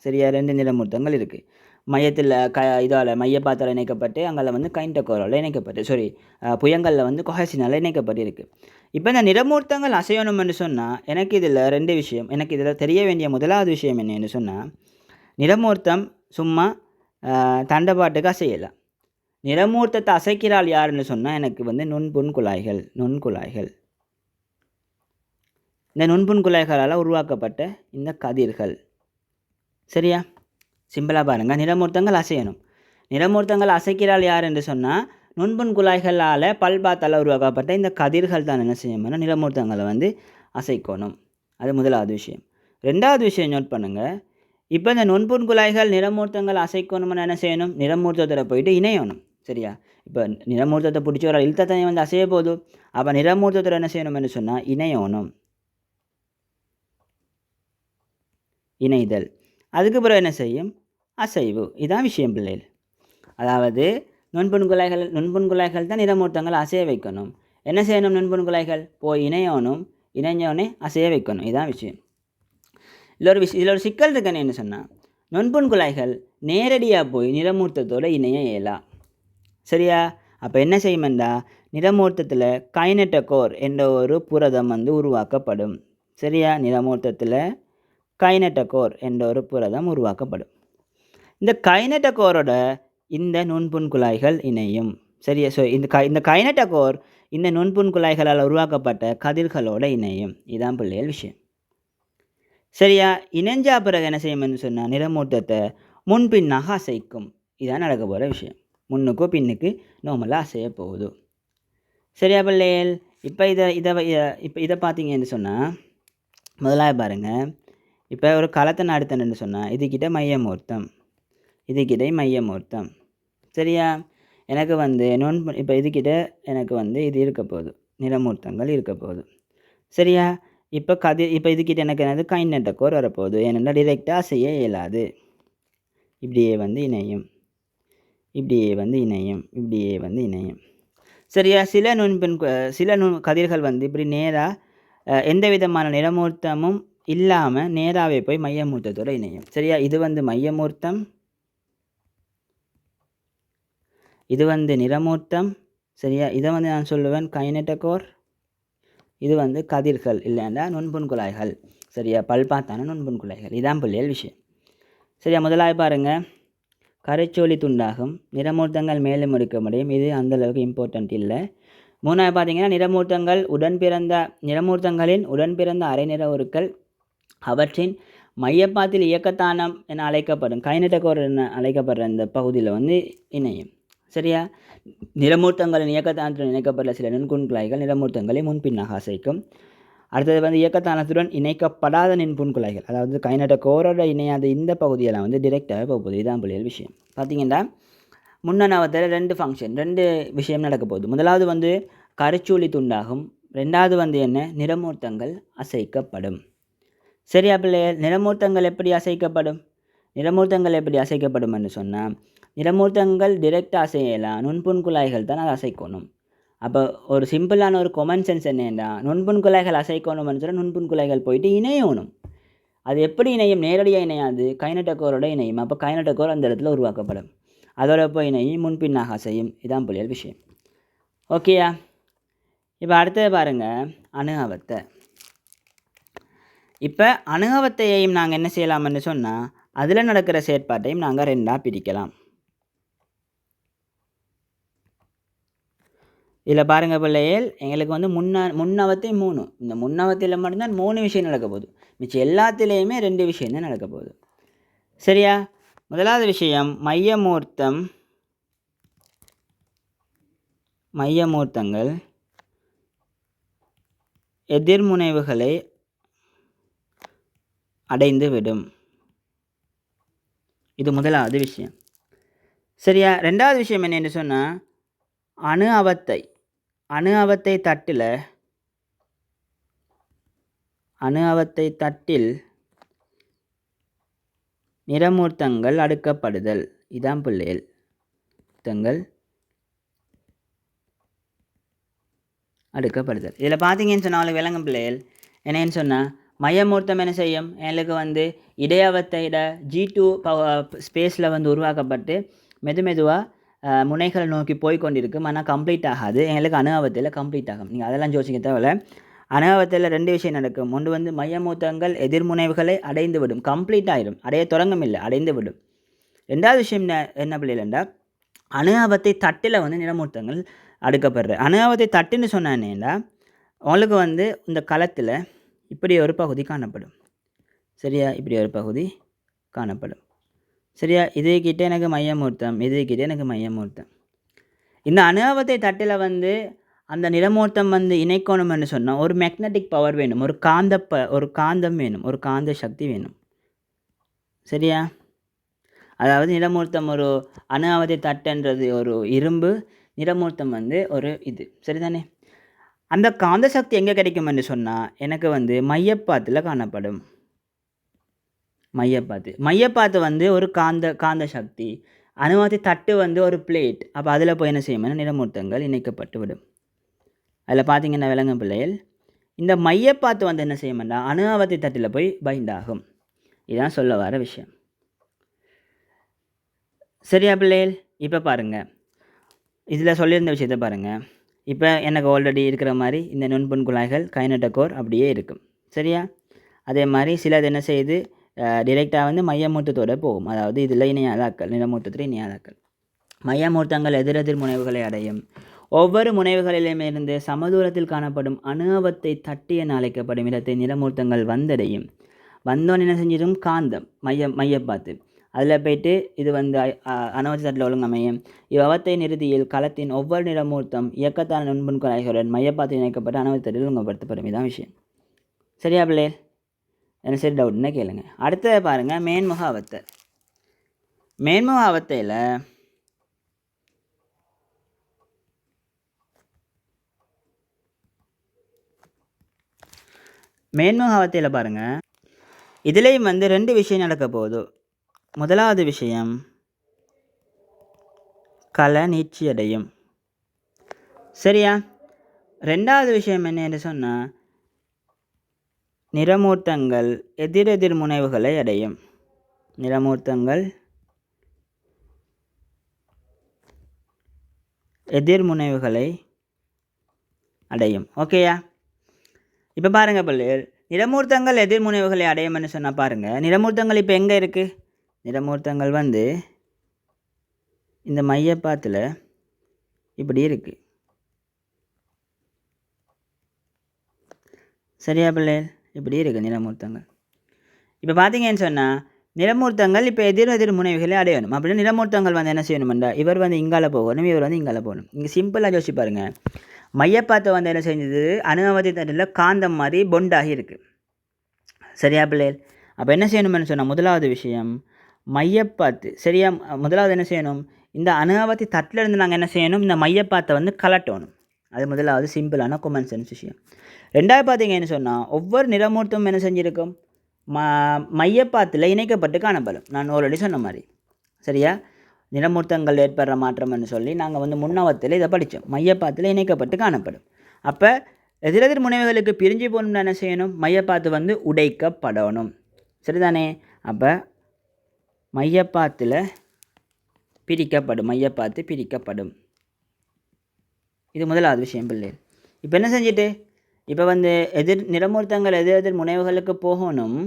சரியா. 2 நிறமூர்த்தங்கள் இருக்குது. மையத்தில் இதால் மையப்பாத்தால் இணைக்கப்பட்டு, அங்கே வந்து கைண்டகோரால் இணைக்கப்பட்டு, புயங்களில் வந்து கொஹெசினால் இணைக்கப்பட்டு இருக்குது. இப்போ இந்த நிறமூர்த்தங்கள் அசையணும்னு சொன்னால் எனக்கு இதில் 2 விஷயம், எனக்கு இதில் தெரிய வேண்டிய முதலாவது விஷயம் என்னன்னு சொன்னால், நிறமூர்த்தம் சும்மா தண்டபாட்டுக்கு அசையலாம். நிறமூர்த்தத்தை அசைக்கிறாள் யாருன்னு சொன்னால் எனக்கு வந்து நுண்புன்குழாய்கள். இந்த நுண்புன்குழாய்களால் உருவாக்கப்பட்ட இந்த கதிர்கள், சரியா. சிம்பிளாக பாருங்கள், நிறமூர்த்தங்கள் அசையணும். நிறமூர்த்தங்கள் அசைக்கிறாள் யார் என்று சொன்னால் நுண்புன்குழாய்களால் பல்பாத்தால் உருவாக்கப்பட்ட இந்த கதிர்கள் தான் என்ன செய்யணும்னா நிறமூர்த்தங்களை வந்து அசைக்கணும். அது முதலாவது விஷயம். 2வது விஷயம் நோட் பண்ணுங்கள், இப்போ இந்த நுண்புன்குழாய்கள் நிறமூர்த்தங்கள் அசைக்கணும்னு என்ன செய்யணும், நிறமூர்த்தத்தில் போயிட்டு இணையணும், சரியா. இப்போ நிறமூர்த்தத்தை பிடிச்ச ஒரு இழுத்தத்தனை வந்து அசைய போதும். அப்போ நிறமூர்த்தத்தில் என்ன செய்யணும்னு சொன்னால் இணையணும், இணைதல். அதுக்கு பிறகு என்ன செய்யும், அசைவு. இதான் விஷயம் பிள்ளைகள். அதாவது நுண்புன்குழாய்கள் தான் நிறமூர்த்தங்கள் அசைய வைக்கணும். என்ன செய்யணும், நுண்புன்குழாய்கள் போய் இணையணும், இணைஞ்சோடனே அசைய வைக்கணும். இதான் விஷயம். இதில் ஒரு சிக்கல் இருக்குன்னு என்ன சொன்னால், நுண்புன்குழாய்கள் நேரடியாக போய் நிறமூர்த்தத்தோடு இணைய இயலா, சரியா. அப்போ என்ன செய்யுமெண்டா, நிறமூர்த்தத்தில் கைனட்டகோர் என்ற ஒரு புரதம் வந்து உருவாக்கப்படும், சரியா. நிறமூர்த்தத்தில் கைனட்டகோர் என்ற ஒரு புரதம் உருவாக்கப்படும். இந்த கைனட்டகோரோட இந்த நுண்புன்குழாய்கள் இணையும், சரியா. இந்த கைனட்டகோர் இந்த நுண்புன்குழாய்களால் உருவாக்கப்பட்ட கதிர்களோடு இணையும். இதுதான் பிள்ளைகள் விஷயம், சரியா? இணைஞ்சா பிறகு என்ன செய்யும்னு சொன்னால் நிறமூர்த்தத்தை முன்பின்னாக அசைக்கும். இதான் நடக்க போகிற விஷயம். முன்னுக்கு பின்னுக்கு நார்மலாக அசைய போகுது. சரியா பிள்ளைகள்? இப்போ இதை பார்த்தீங்கன்னு சொன்னால் முதலாவது பாருங்கள். இப்போ ஒரு களத்தை நடத்தணுன்னு சொன்னால் இதுக்கிட்ட மையமூர்த்தம், இதுக்கிட்ட மையமூர்த்தம். சரியா? எனக்கு வந்து இப்போ இதுக்கிட்ட எனக்கு வந்து இது இருக்க போகுது, நிறமூர்த்தங்கள் இருக்க போகுது. சரியா? இப்போ இதுக்கிட்ட எனக்கு என்னது கைநெட்டக்கோர் வரப்போகுது. ஏன்னா டிரெக்டாக செய்ய இயலாது. இப்படியே வந்து இணையும், இப்படியே வந்து இணையும், இப்படியே வந்து இணையும். சரியா? சில கதிர்கள் வந்து இப்படி நேராக எந்த விதமான நிறமூர்த்தமும் இல்லாமல் நேராகவே போய் மையமூர்த்தத்தோடு இணையும். சரியா? இது வந்து மையமூர்த்தம், இது வந்து நிறமூர்த்தம். சரியா? இதை வந்து நான் சொல்லுவேன் கைநெட்டக்கோர். இது வந்து கதிர்கள் இல்லைன்னா நுண்புண்குழாய்கள். சரியா? பல்பாத்தான நுண்புண்குழாய்கள். இதான் பிள்ளைகள் விஷயம். சரியா? முதலாவது பாருங்கள், கரைச்சோலி துண்டாகும், நிறமூர்த்தங்கள் மேலும் எடுக்க முடியும். இது அந்தளவுக்கு இம்பார்ட்டண்ட் இல்லை. மூணாவது பார்த்தீங்கன்னா நிறமூர்த்தங்களின் உடன்பிறந்த அரைநிற உருக்கள் அவற்றின் மையப்பாத்தில் இயக்கத்தானம் என அழைக்கப்படும் கைநெட்டக்கோர் என அழைக்கப்படுற இந்த பகுதியில் வந்து இணையும். சரியா? நிறமூர்த்தங்களின் இயக்கத்தானத்துடன் இணைக்கப்பட்ட சில நுண்குழாய்கள் நிறமூர்த்தங்களை முன்பின்னாக அசைக்கும். அடுத்தது வந்து இயக்கத்தானத்துடன் இணைக்கப்படாத நுண்புண்குழாய்கள், அதாவது கைநெட்டக்கோரோட இணையாத இந்த பகுதியெல்லாம் வந்து டிரெக்டாக போகுது. இதுதான் பிள்ளைகள் விஷயம். பார்த்தீங்கன்னா முன்னணவத்தில் ரெண்டு விஷயம் நடக்க போகுது. முதலாவது வந்து கரைச்சூழி துண்டாகும், ரெண்டாவது வந்து என்ன, நிறமூர்த்தங்கள் அசைக்கப்படும். சரியா பிள்ளைகள்? நிறமூர்த்தங்கள் எப்படி அசைக்கப்படும்? நிறமூர்த்தங்கள் எப்படி அசைக்கப்படும் என்று சொன்னால் நிறமூர்த்தங்கள் டிரெக்டாக அசையலாம், நுண்புண்குழாய்கள் தான் அதை அசைக்கணும். அப்போ ஒரு சிம்பிளான ஒரு காமன் சென்ஸ் என்னென்னா, நுண்புண்குழாய்கள் அசைக்கணும்னு சொன்னால் நுண்புண்குழாய்கள் போயிட்டு இணையணும். அது எப்படி இணையும்? நேரடியாக இணையாது, கைநெட்டக்கோரோட இணையும். அப்போ கைநெட்டக்கோர் அந்த இடத்துல உருவாக்கப்படும். அதோட போய் இணையும், முன்பின்னாக அசையும். இதான் பிள்ளைகள் விஷயம். ஓகேயா? இப்போ அடுத்தது பாருங்கள், அணு அவத்தை. இப்போ அணு அவத்தையையும் நாங்கள் என்ன செய்யலாம்னு சொன்னால் அதில் நடக்கிற செயற்பாட்டையும் நாங்கள் ரெண்டாக பிரிக்கலாம். இதில் பாருங்கள் பிள்ளைகள், எங்களுக்கு வந்து முன்னவத்தை 3. இந்த முன்னவத்தையில் மட்டும்தான் 3 விஷயம் நடக்க போகுது. மிச்சம் எல்லாத்துலேயுமே 2 விஷயம் தான் நடக்க போகுது. சரியா? முதலாவது விஷயம் மையமூர்த்தங்கள் எதிர்முனைவுகளை அடைந்து விடும். இது முதலாவது விஷயம். சரியா? ரெண்டாவது விஷயம் என்னென்னு சொன்னால் அணு அவத்தை தட்டில் நிறமூர்த்தங்கள் அடுக்கப்படுதல். இதான் பிள்ளைகள் அடுக்கப்படுதல். இதில் பார்த்தீங்கன்னு சொன்னால் விளங்கும் பிள்ளைகள் என்னன்னு சொன்னால் மையமூர்த்தம் என்ன செய்யும், எங்களுக்கு வந்து இடையவத்தையிட G2 ஸ்பேஸில் வந்து உருவாக்கப்பட்டு மெதுவாக முனைகளை நோக்கி போய் கொண்டிருக்கும். ஆனால் கம்ப்ளீட் ஆகாது. எங்களுக்கு அணு அவத்தையில் கம்ப்ளீட் ஆகும். நீங்கள் அதெல்லாம் யோசிக்க தேவையில்ல. அணு அவத்தையில் 2 விஷயம் நடக்கும். ஒன்று வந்து மையமூர்த்தங்கள் எதிர்முனைவுகளை அடைந்து விடும், கம்ப்ளீட் ஆகிடும், அடைய தொடங்கும் இல்லை, அடைந்து விடும். ரெண்டாவது விஷயம் என்ன பிள்ளைகள் என்றால் அணு அவத்தை தட்டில் வந்து நிறமூர்த்தங்கள் அடுக்கப்படுற. அணு அவத்தை தட்டுன்னு சொன்னேன்னா உங்களுக்கு வந்து இந்த களத்தில் இப்படி ஒரு பகுதி காணப்படும். சரியா? இப்படி ஒரு பகுதி காணப்படும். சரியா? இதுக்கிட்ட எனக்கு மையமூர்த்தம், இதுக்கிட்ட எனக்கு மையமூர்த்தம். இந்த அணு அவத்தை தட்டில் வந்து அந்த நிறமூர்த்தம் வந்து இணைக்கணும்னு சொன்னால் ஒரு மேக்னட்டிக் பவர் வேணும், ஒரு காந்தம் வேணும், ஒரு காந்த சக்தி வேணும். சரியா? அதாவது நிறமூர்த்தம் ஒரு அணு அவத்தை தட்டுன்றது ஒரு இரும்பு, நிறமூர்த்தம் வந்து ஒரு இது. சரிதானே? அந்த காந்த சக்தி எங்கே கிடைக்கும்னு சொன்னால் எனக்கு வந்து மையப்பாத்தில் காணப்படும். மையப்பாத்து வந்து ஒரு காந்த சக்தி. அணுவாத்தி தட்டு வந்து ஒரு பிளேட். அப்போ அதில் போய் என்ன செய்யும்னா நிறமூர்த்தங்கள் இணைக்கப்பட்டு விடும். அதில் பார்த்தீங்கன்னா விளங்கும் பிள்ளைகள், இந்த மையப்பாத்து வந்து என்ன செய்யும்னா அணுவாத்தி தட்டில் போய் பைண்ட் ஆகும். இதுதான் சொல்ல வர விஷயம். சரியா பிள்ளைகள்? இப்போ பாருங்கள், இதில் சொல்லியிருந்த விஷயத்தை பாருங்கள். இப்போ எனக்கு ஆல்ரெடி இருக்கிற மாதிரி இந்த நுண்புண்குழாய்கள் கைநெட்டக்கோர் அப்படியே இருக்கும். சரியா? அதே மாதிரி சிலது என்ன செய்யுது, டிரெக்டாக வந்து மையமூர்த்தத்தோடு போகும். அதாவது இதில் இணையாதாக்கள், நிறமூர்த்தத்தில் இணையாதாக்கள். மையமூர்த்தங்கள் எதிரெதிர் முனைவுகளை அடையும். ஒவ்வொரு முனைவுகளிலுமிருந்து சமதூரத்தில் காணப்படும் அணு அவத்தை தட்டி என அழைக்கப்படும் இடத்தை நிறமூர்த்தங்கள் வந்தடையும். வந்தோன்னு என்ன செஞ்சிடும் காந்தம் மையப்பாத்து அதில் போயிட்டு இது வந்து அனவதி தட்டில் ஒழுங்கமையும் இவ்வவத்தை நிறுதியில் களத்தின் ஒவ்வொரு நிறமூர்த்தம் இயக்கத்தான நுண்புண் குழாய்களுடன் மையப்பாத்து இணைக்கப்பட்டு அனவதி தட்டில் ஒழுங்குபடுத்தப்படும். இதான் விஷயம். சரியா பிள்ளை? என்ன சரி டவுட்னா கேளுங்க. அடுத்தது பாருங்கள், மேன்முக அவத்தை. மேன்முக அவத்தையில் பாருங்கள், இதுலேயும் வந்து 2 விஷயம் நடக்க போகுது. முதலாவது விஷயம் கள நீட்சியடையும். சரியா? 2வது விஷயம் என்ன என்று சொன்னால் நிறமூர்த்தங்கள் எதிரெதிர் முனைவுகளை அடையும். நிறமூர்த்தங்கள் எதிர்முனைவுகளை அடையும். ஓகேயா? இப்போ பாருங்கள் பிள்ளைகள், நிறமூர்த்தங்கள் எதிர்முனைவுகளை அடையும்னு சொன்னால் பாருங்கள், நிறமூர்த்தங்கள் இப்போ எங்கே இருக்குது? நிறமூர்த்தங்கள் வந்து இந்த மையப்பாத்தில் இப்படி இருக்குது. சரியா பிள்ளைகள்? இப்படி இருக்குது நிறமூர்த்தங்கள். இப்போ பார்த்தீங்கன்னு சொன்னால் நிறமூர்த்தங்கள் இப்போ எதிர் முனைவுகளை அடையணும். அப்படின்னா நிறமூர்த்தங்கள் வந்து என்ன செய்யணும்டா, இவர் வந்து இங்கால போகணும், இவர் வந்து இங்கால போகணும். இங்கே சிம்பிளாக யோசிச்சு பாருங்கள். மையப்பாத்தை வந்து என்ன செஞ்சது, அனுமதி தட்டில் காந்தம் மாதிரி பொண்டாகி இருக்குது. சரியா பிள்ளைகள்? அப்போ என்ன செய்யணும்னு சொன்னால் முதலாவது விஷயம் மையப்பாத்து. சரியா? முதலாவது என்ன செய்யணும், இந்த அனுமதி தட்டில் இருந்து நாங்கள் என்ன செய்யணும், இந்த மையப்பாத்தை வந்து கலட்டணும். அது முதலாவது சிம்பிளான காமன் சென்ஸ் விஷயம். 2வது பார்த்தீங்கன்னு சொன்னால் ஒவ்வொரு நிறமூர்த்தமும் என்ன செஞ்சுருக்கும், மையப்பாத்தில் இணைக்கப்பட்டு காணப்படும். நான் ஆல்ரெடி சொன்ன மாதிரி. சரியா? நிறமூர்த்தங்கள் ஏற்படுற மாற்றம்னு சொல்லி நாங்கள் வந்து முன்னவத்தில் இதை படித்தோம். மையப்பாத்தில் இணைக்கப்பட்டு காணப்படும். அப்போ எதிரெதிர் முனைவுகளுக்கு பிரிஞ்சு போகணும்னு என்ன செய்யணும், மையப்பாத்து வந்து உடைக்கப்படணும். சரிதானே? அப்போ மையப்பாத்தில் பிரிக்கப்படும், மையப்பாத்து பிரிக்கப்படும். இது முதலாவது விஷயம் பிள்ளை. இப்போ என்ன செஞ்சுட்டு, இப்போ வந்து நிறமூர்த்தங்கள் எதிரெதிர் முனைவுகளுக்கு போகணும்.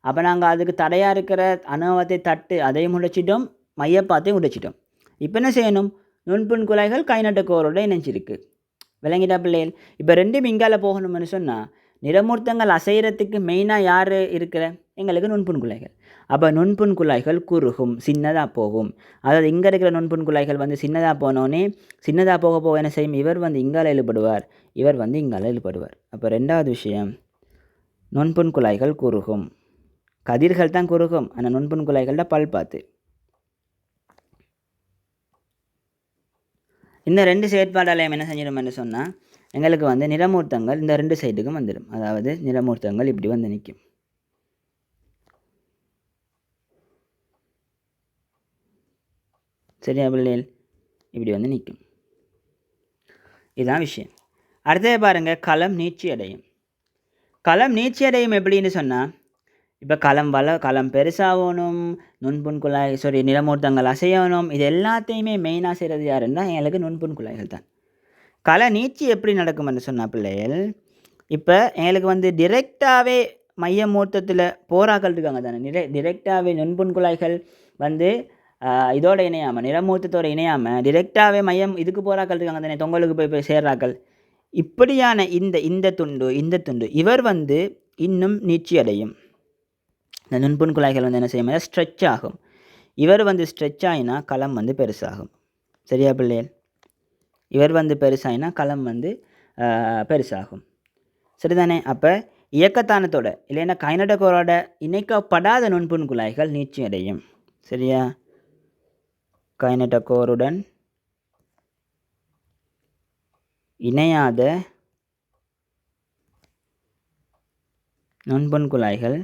அப்போ நாங்கள் அதுக்கு தடையாக இருக்கிற அனுபவத்தை தட்டு அதையும் உடைச்சிட்டோம், மையப்பாத்தையும் உடைச்சிட்டோம். இப்போ என்ன செய்யணும், நுண்புண் குழாய்கள் கைநட்டக்கோரோட இணைஞ்சிருக்கு. விளங்கிட்டா பிள்ளைகள்? இப்போ 2 இங்கால போகணும்னு சொன்னால் நிறமூர்த்தங்கள் அசைகிறதுக்கு மெயினாக யார் இருக்கிற, எங்களுக்கு நுண்புண் குழாய்கள். அப்போ நுண்புண் குழாய்கள் குறுகும், சின்னதாக போகும். அதாவது இங்கே இருக்கிற நுண்புண் குழாய்கள் வந்து சின்னதாக போனோடனே சின்னதாக போக போக என்ன செய்யும், இவர் வந்து இங்கால இழுபடுவார், இவர் வந்து இங்கால இழுபடுவார். அப்போ 2வது விஷயம் நுண்புண் குழாய்கள் குறுகும். கதிர்கள் தான் குறுகும், ஆனால் நுண்புண் குழாய்கள்ட பல்பாத்து. இந்த 2 செயற்பாடாலையும் என்ன செஞ்சிடும்னு சொன்னால் எங்களுக்கு வந்து நிறமூர்த்தங்கள் இந்த 2 சைடுக்கும் வந்துடும். அதாவது நிறமூர்த்தங்கள் இப்படி வந்து நிற்கும். சரியா பிள்ளைகள்? இப்படி வந்து நிற்கும். இதுதான் விஷயம். அடுத்தது பாருங்கள், களம் நீட்சி அடையும். களம் நீட்சி அடையும் எப்படின்னு சொன்னால், இப்போ களம் பெருசாகணும், நுண்புண் குழாய் நிறமூர்த்தங்கள் அசையணும். இது எல்லாத்தையுமே மெயினாக செய்கிறது யாருன்னா எங்களுக்கு நுண்புண் குழாய்கள் தான். கள நீட்சி எப்படி நடக்கும்னு சொன்னால் பிள்ளைகள், இப்போ எங்களுக்கு வந்து டிரெக்டாகவே மைய மூர்த்தத்தில் போராக்கள் இருக்காங்க தானே, டிரெக்டாகவே நுண்புண் குழாய்கள் வந்து இதோட இணையாமல், நிறமூர்த்தத்தோடு இணையாமல் டிரெக்டாகவே மையம் இதுக்கு போராக்கள் இருக்காங்க தானே, தொங்கலுக்கு போய் சேர்றாக்கள். இப்படியான இந்த துண்டு இவர் வந்து இன்னும் நீட்சி அடையும். இந்த நுண்புண் குழாய்கள் வந்து என்ன செய்யும், ஸ்ட்ரெச் ஆகும். இவர் வந்து ஸ்ட்ரெச் ஆகினா களம் வந்து பெருசாகும். சரியா பிள்ளைகள்? இவர் வந்து பெருசாகினா களம் வந்து பெருசாகும். சரிதானே? அப்போ இயக்கத்தானத்தோட இல்லைன்னா கைநட்டக்கோரோட இணைக்கப்படாத நுண்புண் குழாய்கள் நீட்சி அடையும். சரியா? கைநட்டக்கோருடன் இணையாத நுண்புண் குழாய்கள்.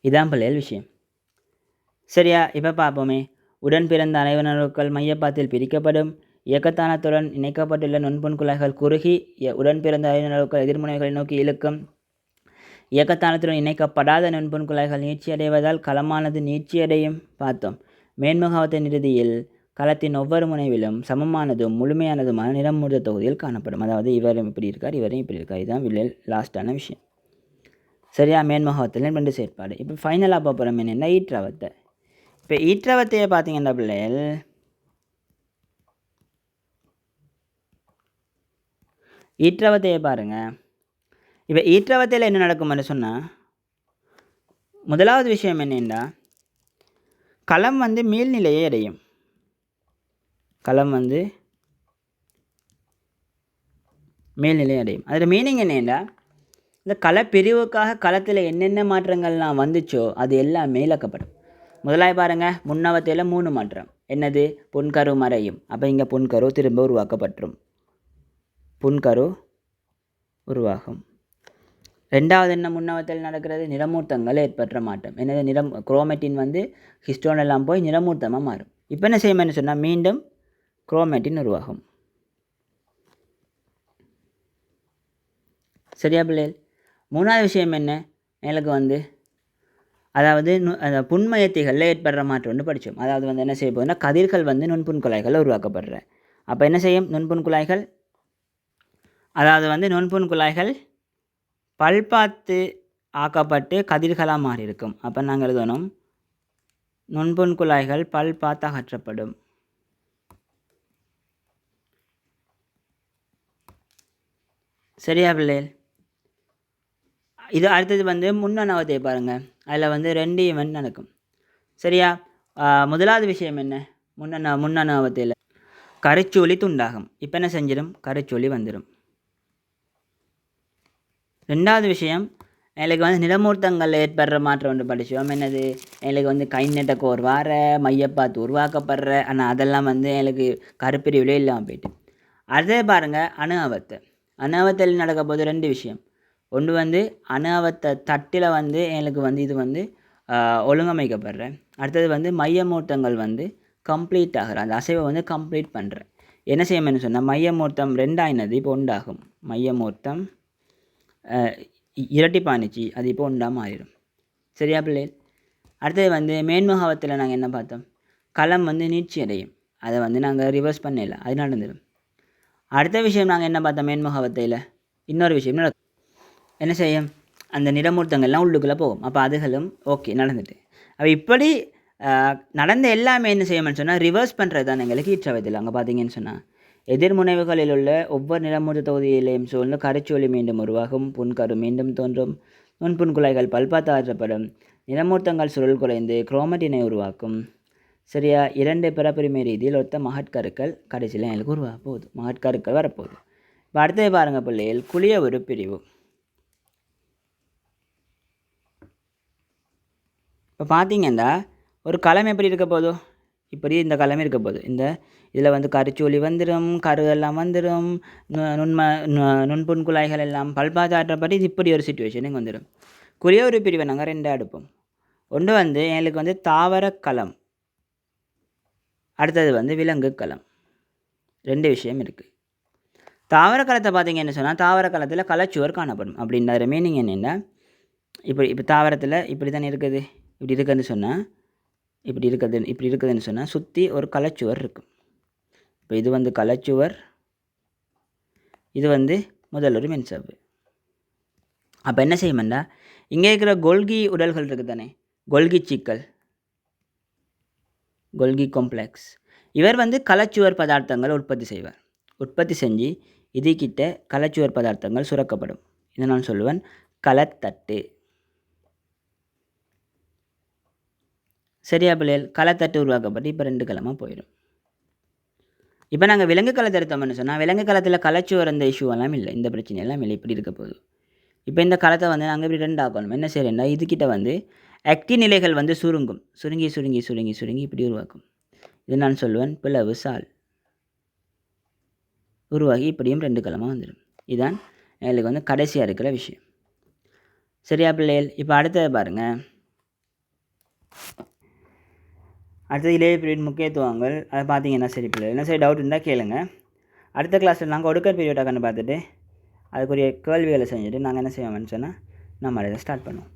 இதான் பிள்ளைகள் விஷயம். சரியா? இப்போ பார்ப்போமே. உடன் பிறந்த அணைவனருக்கள் மையப்பாத்தில் பிரிக்கப்படும். இயக்கத்தானத்துடன் இணைக்கப்பட்டுள்ள நுண்புண் குழாய்கள் குறுகி உடன் பிறந்த அணைவனருக்கள் எதிர்முனைகளை நோக்கி இழுக்கும். இயக்கத்தானத்துடன் இணைக்கப்படாத நுண்புண் குழாய்கள் நீட்சியடைவதால் களமானது நீட்சியடையும் பார்த்தோம். மேன்முகவத்தின் இறுதியில் களத்தின் ஒவ்வொரு முனைவிலும் சமமானதும் முழுமையானதுமான நிறமூர்த்த தொகுதியில் காணப்படும். அதாவது இவரும் இப்படி இருக்கார், இவரும் இப்படி இருக்கார். இதுதான் வில்லில் லாஸ்டான விஷயம். சரியா? மேன்முகவத்தில் 2 செயற்பாடு. இப்போ ஃபைனலாக பார்ப்போம் என்னென்னா ஈற்றவத்தை. இப்போ ஈற்றவத்தையை பார்த்தீங்கன்னா பிள்ளைகள், ஈற்றவத்தையை பாருங்கள். இப்போ ஈற்றவத்தையில் என்ன நடக்கும்னு சொன்னால் முதலாவது விஷயம் என்னென்னா களம் வந்து மேல்நிலையை அடையும். களம் வந்து மேல்நிலை அடையும். அதில் மீனிங் என்னென்னா இந்த களப்பிரிவுக்காக களத்தில் என்னென்ன மாற்றங்கள்லாம் வந்துச்சோ அது எல்லாம் மேலக்கப்படும். முதலாக பாருங்கள், முன்னவத்தையில் 3 மாற்றம். என்னது? புன்கரு மறையும். அப்போ இங்கே புன்கரு திரும்ப உருவாக்கப்பட்டுரும். புன்கரு உருவாகும். ரெண்டாவது என்ன முன்னவத்தில் நடக்கிறது? நிறமூர்த்தங்கள் ஏற்பட்ட மாற்றம். என்னது? குரோமேட்டின் வந்து ஹிஸ்டோன் எல்லாம் போய் நிறமூர்த்தமாக மாறும். இப்போ என்ன செய்யணும்னு சொன்னால் மீண்டும் குரோமேட்டின் உருவாகும். சரியா பிள்ளைகள்? மூணாவது விஷயம் என்ன? எனக்கு வந்து அதாவது புன்மயத்திகளில் ஏற்படுற மாற்றம் ஒன்று படித்தோம். அதாவது வந்து என்ன செய்ய போகுதுன்னா கதிர்கள் வந்து நுண்புண் குழாய்கள் உருவாக்கப்படுற. அப்போ என்ன செய்யும்? நுண்புண் குழாய்கள், அதாவது வந்து நுண்புண் குழாய்கள் பல்பாத்து ஆக்கப்பட்டு கதிர்களாக மாறி இருக்கும். அப்போ நாங்கள் எழுதணும் நுண்புண் குழாய்கள் பல்பாத்து அகற்றப்படும். சரியா பிள்ளைகள்? இது அடுத்தது வந்து முன்னணவத்தை பாருங்கள். அதில் வந்து 2 ஈவெண்ட் நடக்கும். சரியா? முதலாவது விஷயம் என்ன? முன்னணவத்தையில் கரைச்சொலி துண்டாகும். இப்போ என்ன செஞ்சிடும்? கரைச்சொலி வந்துடும். ரெண்டாவது விஷயம், எனக்கு வந்து நிறமூர்த்தங்களில் ஏற்படுற மாற்றம் ஒன்று படித்தோம். என்னது? எனக்கு வந்து கைநெட்டக்கோர் வார மையப்பாத்து உருவாக்கப்படுற, ஆனால் அதெல்லாம் வந்து எனக்கு கருப்பிரிவிலே இல்லாமல் போயிட்டு. அதே பாருங்கள், அணு அவத்தில் நடக்க போது 2 விஷயம். ஒன்று வந்து அணு அவத்தை தட்டில் வந்து எனக்கு வந்து இது வந்து ஒழுங்கமைக்கப்படுறேன். அடுத்தது வந்து மையமூர்த்தங்கள் வந்து கம்ப்ளீட் ஆகிற, அந்த அசைவை வந்து கம்ப்ளீட் பண்ணுறேன். என்ன செய்யணும்னு சொன்னால் மையமூர்த்தம் 2 ஆயினது இப்போ உண்டாகும். மையமூர்த்தம் இரட்டிப்பானுச்சு, அது இப்போ உண்டாக மாறிடும். சரியா பிள்ளைகள்? அடுத்தது வந்து மேன்முகவத்தில் நாங்கள் என்ன பார்த்தோம்? களம் வந்து நீட்சி அடையும். அதை வந்து நாங்கள் ரிவர்ஸ் பண்ணல, அது நடந்துடும். அடுத்த விஷயம் நாங்கள் என்ன பார்த்தோம்? மேன்முகவத்தையில் இன்னொரு விஷயம் நடக்கும். என்ன செய்யும்? அந்த நிறமூர்த்தங்கள்லாம் உள்ளுக்குள்ளே போகும். அப்போ அதுகளும் ஓகே நடந்துட்டு. அப்போ இப்படி நடந்த எல்லாமே என்ன செய்யணும்னு சொன்னால் ரிவர்ஸ் பண்ணுறது தான் எங்களுக்கு ஈற்றவத்தில். அங்கே பார்த்தீங்கன்னு சொன்னால் எதிர்முனைவுகளில் உள்ள ஒவ்வொரு நிறமூர்த்த தொகுதியிலையும் சூழ்ந்து கரைச்சொலி மீண்டும் உருவாகும். புன்கரு மீண்டும் தோன்றும். நுண்புண் குழாய்கள் பல்பாத்து ஆற்றப்படும். நிறமூர்த்தங்கள் சுருள் குறைந்து குரோமட்டினை உருவாக்கும். சரியா? 2 பிறப்புரிமை ரீதியில் ஒத்த மகட்கருக்கள் கடைசியில் எங்களுக்கு உருவாக போகுது. மகட்கருக்கள் வரப்போகுது. இப்போ அடுத்தது பாருங்கள் பிள்ளைகள், குளிய ஒரு பிரிவு. இப்போ பார்த்தீங்கன்னா ஒரு களம் எப்படி இருக்க போதோ இப்படி இந்த களம் இருக்க போகுது. இதில் வந்து கருச்சொலி வந்துடும், கரு எல்லாம் வந்துடும், நுண்புண் குழாய்கள் எல்லாம் பல்பாத்து ஆற்றப்பட்டு இது இப்படி ஒரு சுச்சுவேஷனுக்கு வந்துடும். குளிய ஒரு பிரிவை நாங்கள் 2 எடுப்போம். ஒன்று வந்து எங்களுக்கு வந்து தாவர களம், அடுத்தது வந்து விலங்கு களம். 2 விஷயம் இருக்குது. தாவர களத்தை பார்த்தீங்கன்னு சொன்னால் தாவர களத்தில் கலச்சுவர் காணப்படும். அப்படின்ற மீனிங் என்னென்னா இப்போ தாவரத்தில் இப்படி தானே இருக்குது, இப்படி இருக்குதுன்னு சொன்னால் இப்படி இருக்குதுன்னு சொன்னால் சுற்றி ஒரு கலச்சுவர் இருக்கும். இப்போ இது வந்து கலச்சுவர், இது வந்து முதல் ஒரு மென்சவ்வு. அப்போ என்ன செய்யுமெண்டா இங்கே இருக்கிற கொல்கி உடல்கள் இருக்குது தானே, கொல்கி சிக்கல், கொல்கி காம்ப்ளெக்ஸ், இவர் வந்து கலச்சுவர் பதார்த்தங்கள் உற்பத்தி செய்வார். உற்பத்தி செஞ்சு இதுகிட்ட கலச்சுவர் பதார்த்தங்கள் சுரக்கப்படும். இதை நான் சொல்லுவேன் களத்தட்டு. சரியா பிள்ளைகள்? களத்தட்டு உருவாக்கப்பட்டு இப்போ 2 களமாக போயிடும். இப்போ நாங்கள் விலங்கு களத்தை எடுத்தோம்னு சொன்னால் விலங்கு களத்தில் கலச்சுவர் அந்த இஷ்யூவெல்லாம் இல்லை, இந்த பிரச்சனையெல்லாம் இல்லை, இப்படி இருக்க போகுது. இப்போ இந்த களத்தை வந்து நாங்கள் இப்படி 2 ஆக்கணும். என்ன செய்யறேன்னா இதுக்கிட்ட வந்து ஆக்டின் நிலைகள் வந்து சுருங்கும், சுருங்கி சுருங்கி சுருங்கி சுருங்கி இப்படி உருவாக்கும். இது நான் சொல்லுவேன் பிளவு சால் உருவாகி இப்படியும் 2 களமாக வந்துடும். இதுதான் எங்களுக்கு வந்து கடைசியாக இருக்கிற விஷயம். சரியா பிள்ளைகள்? இப்போ அடுத்தது பாருங்கள், அடுத்தது இளைய பீரியட் முக்கியத்துவங்கள். அதை பார்த்தீங்கன்னா சரி பிள்ளை என்ன சரி டவுட் இருந்தால் கேளுங்க. அடுத்த கிளாஸில் நாங்கள் ஒடுக்கர் பீரியடாக கண்டு பார்த்துட்டு அதுக்குரிய கேள்விகளை செஞ்சுட்டு நாங்கள் என்ன செய்வோம்னு சொன்னால் நம்ம அதை ஸ்டார்ட் பண்ணுவோம்.